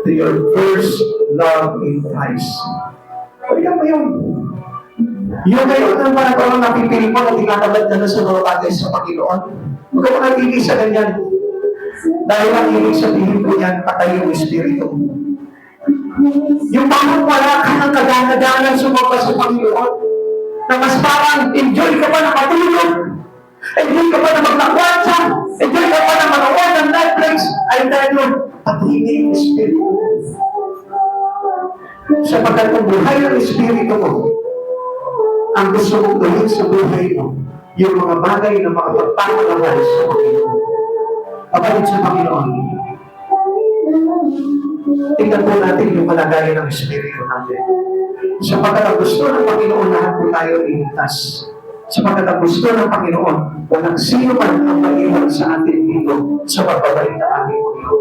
to your first love in Christ. Kaya mo yung ngayon ang mga parang napipili mo na tinatabad ka na sa mga bagay sa Panginoon. Huwag ka manatili sa ganyan. Dahil ang ibig sabihin ko yan, patay yung espiritu. Yung parang wala ka ng kagana-gana sumapa sa Panginoon, na mas parang enjoy ka pa na matulog, enjoy ka pa na maglakwatsa, enjoy ka pa na manood ng Netflix, ay dahil patay yung espiritu. Sapagkat ang buhay ng espiritu mo, ang gusto mong gawin sa buhay mo, yung mga bagay na makapagpapalangal sa Panginoon. Kapatid sa Panginoon, tingnan po natin yung kalagayan ng espiritu natin. Sapagkat ang gusto ng Panginoon, lahat po tayo iligtas. Sapagkat ang gusto ng Panginoon, walang sino man ang maiwan sa atin dito sa pagbabalik na ating Panginoon.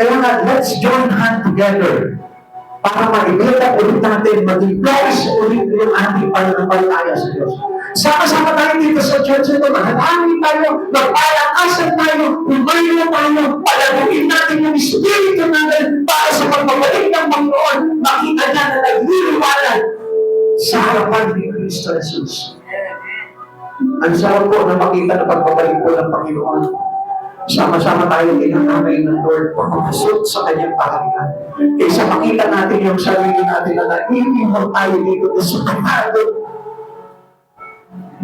Kaya nga, let's join hand together para maibigay ulit natin, mag-impress ulit yung ating pananampalataya sa Diyos. Sama-sama tayo dito sa church ito, maghanamin tayo, magpalakasan tayo, umayo tayo, palaguin natin yung espiritu natin para sa pagbabalik ng Panginoon, makita niya na nagliliwanag sa harapan ni Kristo Jesus. Ang sarap po na makita na pagbabalik po ng Panginoon. Sama-sama tayo inaanay ng Lord pagkakasot sa kanyang kaharian. Kaysa makita natin yung sarili natin na naiiwan tayo dito sa pagkado.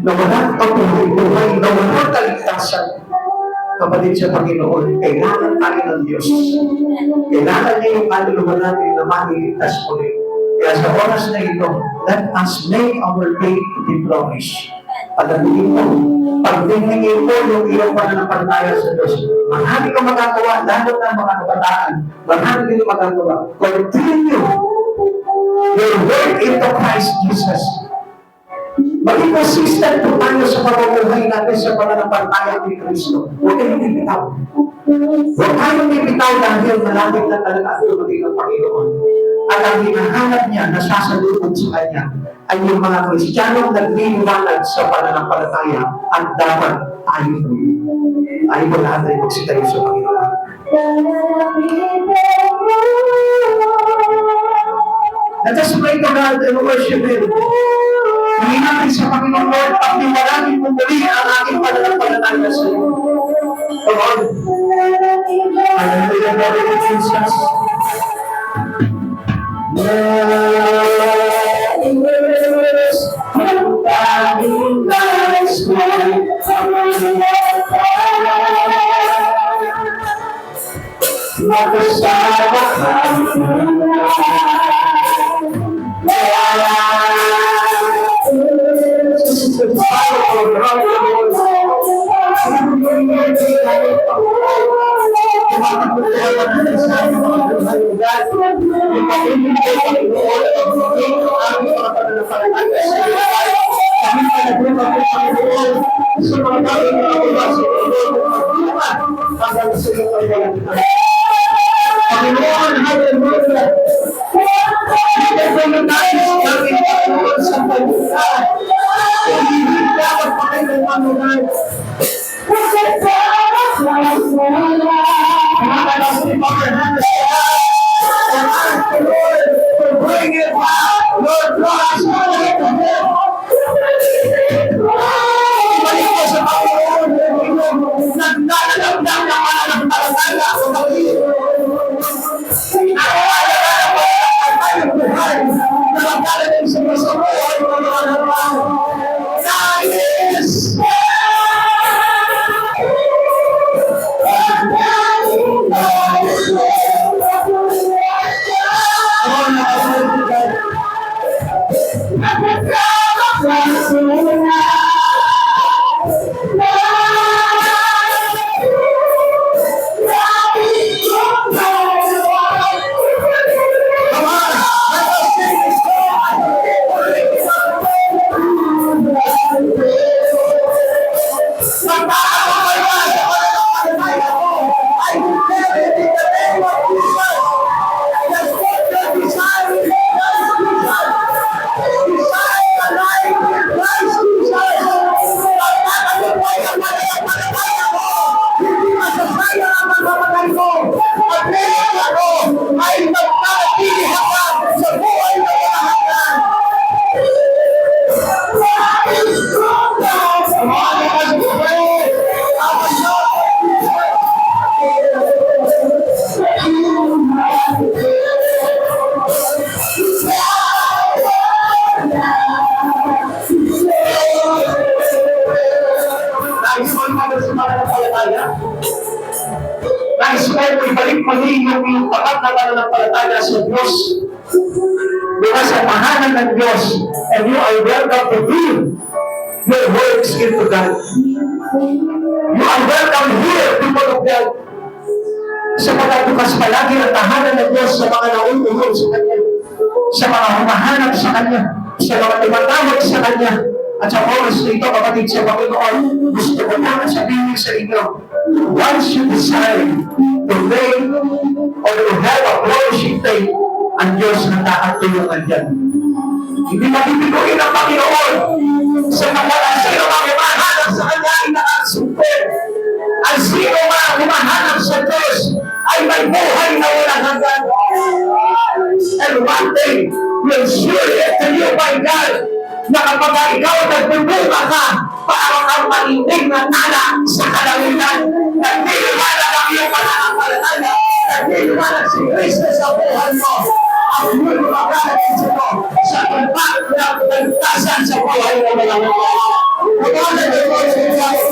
Na walang pagbuhay, na walang kaligtasan. Kapatid sa Panginoon, kailangan tayo ng Diyos. Kailangan niya yung kaluluwa natin na maliligtas ulit. Kaya sa oras na ito, let us make our faith to be flourish. Palaguin mo, pagdingin mo yung iyong pananampalataya sa Diyos. Marami kang magagawa, lalo na mga kabataan. Marami din magagawa. Continue your work into Christ Jesus. Maging consistent po tayo sa pamumuhay natin sa pananampalataya ni Kristo. Huwag kayong bibitaw. Huwag tayong bibitaw dahil malapit na talaga ang dumating ng Panginoon. At ang hinahanap niya na sasalubog sa Kanya ay yung mga Kristiyanong nagliliwanag sa pananampalataya at dapat tayo po. Tayo po lahat ay magsitayo sa Panginoon. Let us pray to God and worship Him. Hindi natin sa Panginoon, Lord, pagniwalangin mo muli ang aking pananampalataya sa iyo. Lord, hallelujah, Lord of Jesus. Panginoon, hallelujah. Panginoon natin sa ating Panginoon sa pagkakas. Hindi dapat Panginoon. Bring it back, Lord God. Ibalik mo sa Panginoon. Nagdadagdag ng mga nagdadagdag sa Panginoon. Nais mo ibalik muli yung tapat na pananampalataya sa Diyos. Diba sa tahanan ng Diyos, and you are welcome to do your works into God. You are welcome here, people of God. Sa mga bukas palagi ang tahanan ng Diyos sa mga naunulong sa Kanya, sa mga humahanap sa Kanya, sa mga tumatawag sa Kanya. At sa oras na ito, kapatid sa Panginoon, gusto ko na sabihin sa inyo, once you decide to pray or to have a worship day, ang Diyos na nakatulungan dyan. Hindi mabibiguin ang Panginoon sa mga sino mga humahanap sa Kanya ay nakasumper. Ang sino mga humahanap sa Diyos ay may buhay na walang hanggan. And one day will surely enter you by God na kapag ikaw nagbubunga ka para kang malindig na tala sa kalangitan. Nagliliwanag ang iyong pananampalataya. Nagliliwanag si Kristo sa buhay mo. Ang iyong magkakasin mo sa tempat ng nagtasan sa buhay ng mga mga. Pagkakas ng mga mga.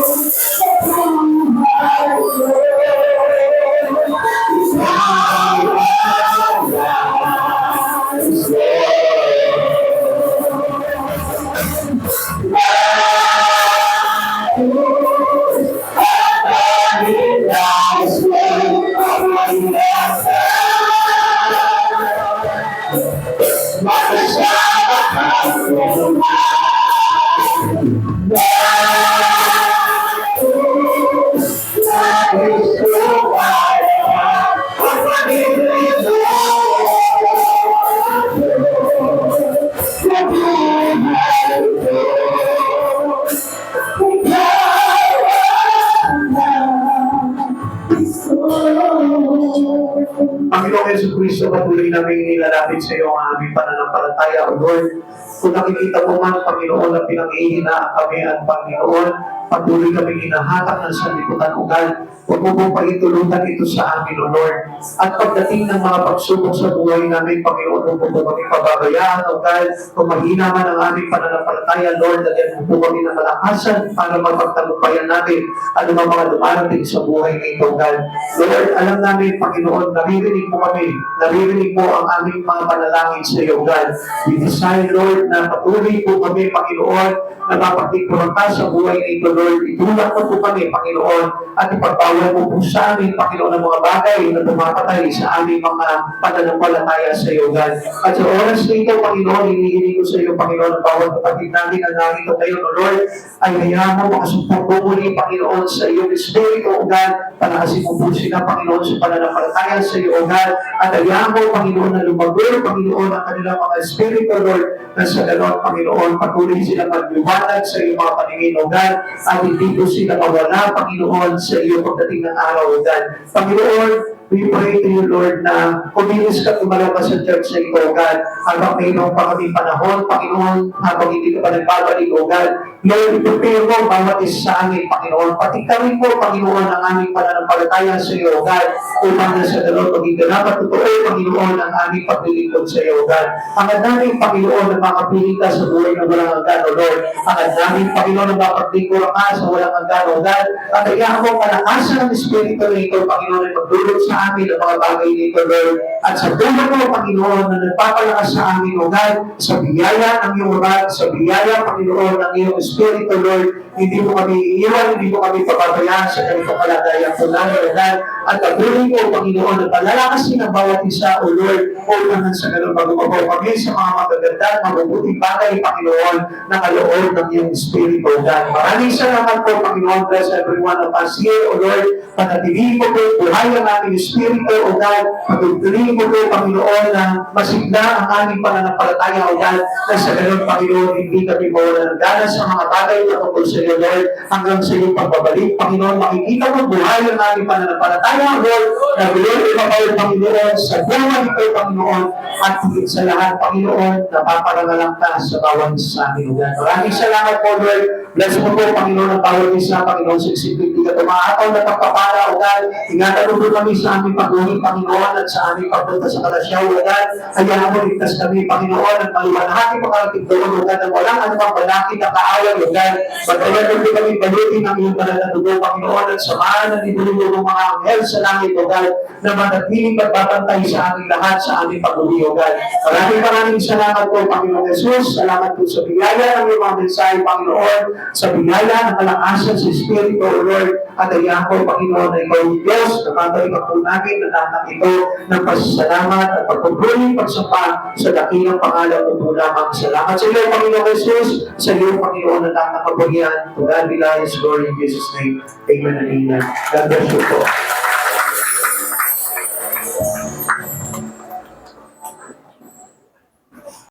Yesu Cristo, patuloy namin nilalapit sa iyo ang aming pananampalataya, O Lord. Kung nakikita mo man, Panginoon, na pinanghihinaan kami at Panginoon, patuloy kami hinahatak ng sanlibutan, O God. Huwag mo pong pahintulutan ito sa amin, O Lord. At pagdating ng mga pagsubok sa buhay namin, Panginoon, huwag mo po kami pababayaan, O God. Kung mahina man ang aming pananampalataya, Lord, lagyan mo po kami ng malakasan para mapagtagumpayan natin ano mga dumarating sa buhay na ito, God. Lord, alam namin, Panginoon, naririnig mo kami. Naririnig mo ang aming mga panalangin sa iyo, God. We desire, Lord, na patuloy po kami, Panginoon, na mapagtikuran ka sa buhay na ito, Lord. Itulak mo po kami, Panginoon, at ipagpawal mo po sa amin, Panginoon, ng mga bagay na tumapatay sa aming mga pananampalataya sa iyo, God. At sa oras na ito, Panginoon, hinihiling ko sa iyo, Panginoon, ang bawat kapatid namin na narito ngayon, O Lord, ay hayaan mo makasupport po muli, Panginoon, sa iyong Espiritu, O God. Palakasin mo po sila, Panginoon, sa pananampalataya sa iyo, O God. At hayaan mo, Panginoon, na lumago, Panginoon, ang kanilang mga Espiritu, Lord, na sa ganon, Panginoon, patuloy sila magliwanag sa iyong mga paningin, O God. At hindi po sila mawala, Panginoon, sa iyo pagdating ng araw, O God. Panginoon, we pray to you, Lord, na kumilos ka tumalaw ka sa church na ito, O God. Habang mayroon pa kami panahon, Panginoon, habang hindi ka pa nagbabalik, O God. Lord, i-prepare mo bawat isa sa amin, Panginoon. Pati kami po, Panginoon, ang aming pananampalataya sa iyo, O God. Upang na sa dalawang maging dapat totoo, Panginoon, ang aming paglilingkod sa iyo, O God. Ang namin, Panginoon, na makapiling ka sa buhay na walang hanggan, O Lord. Ang namin, Panginoon, na mapaglingkod ka sa walang hanggan, O God. At hayaan mo, kalakasan ng Espiritu na ito, Panginoon, ay magdulot sa amin ang mga bagay nito, Lord. At sa tulong mo, Panginoon, na nagpapalakas sa amin, O God, sa biyaya ng iyong oras, sa biyaya, Panginoon, ng iyong Espiritu, Lord, hindi mo kami iiwan, hindi mo kami papabayaan sa ganitong kalagayan po namin, O God. At patuloy mo, Panginoon, na palalakasin ang bawat isa, O Lord, upang sa ganun magumabaw kami sa mga magaganda at mabubuting bagay, Panginoon, na kaloob ng iyong Espiritu, O God. Maraming salamat po, Panginoon, bless everyone of us here, O Lord. Panatilihin mo po, buhay ang aming Espiritu, O God. Patuloyin mo po, Panginoon, na masigla ang aming pananampalataya, O God, na sa ganun, Panginoon, hindi kami mawala ng gana sa mga bagay na tungkol sa iyo, Lord, hanggang sa iyong pagbabalik, Panginoon. Makikita mo buhay ang aming pananampalataya, Lord, na Lord, ipapawal, Panginoon, sa buhay ito, Panginoon, at higit sa lahat, Panginoon, napaparangalang ka sa bawat isa sa amin, O God. Maraming salamat po, Lord. Bless mo po, Panginoon, ang bawat isa, Panginoon, sa isipin ka tumaataw na pagpapala, O God. Ingatan mo po kami sa aming pag-uwi, Panginoon, at sa aming pagpunta sa Kalasyaw, O God. Hayaan mo, ligtas kami, Panginoon, at maliwanahati pagkarating doon, O God, at walang anumang balakid na kaaway, O God. Batayan mo po kami balutin ng iyong pananatubo, Panginoon, at samahan ng ibulungo ng mga anghel sa langit, O God, na manatiling pagbabantay sa aming lahat sa aming pag-uwi, O God. Maraming salamat po, Panginoon Jesus. Salamat po sa biyaya ng iyong mga mensahe, Panginoon, sa biyaya ng kalakasan sa Espiritu, O Lord. At ayahan po, Panginoon, na ikaw yung Diyos, na pagkalimak po namin na lahat ito ng pasasalamat at pagpupuling pagsapa sa dakilang pangalan mo po lamang. Salamat sa iyo, Panginoon Jesus, sa iyo, Panginoon, na lahat ng kabagian. To God be the highest glory in Jesus' name. Amen and amen. God bless you po.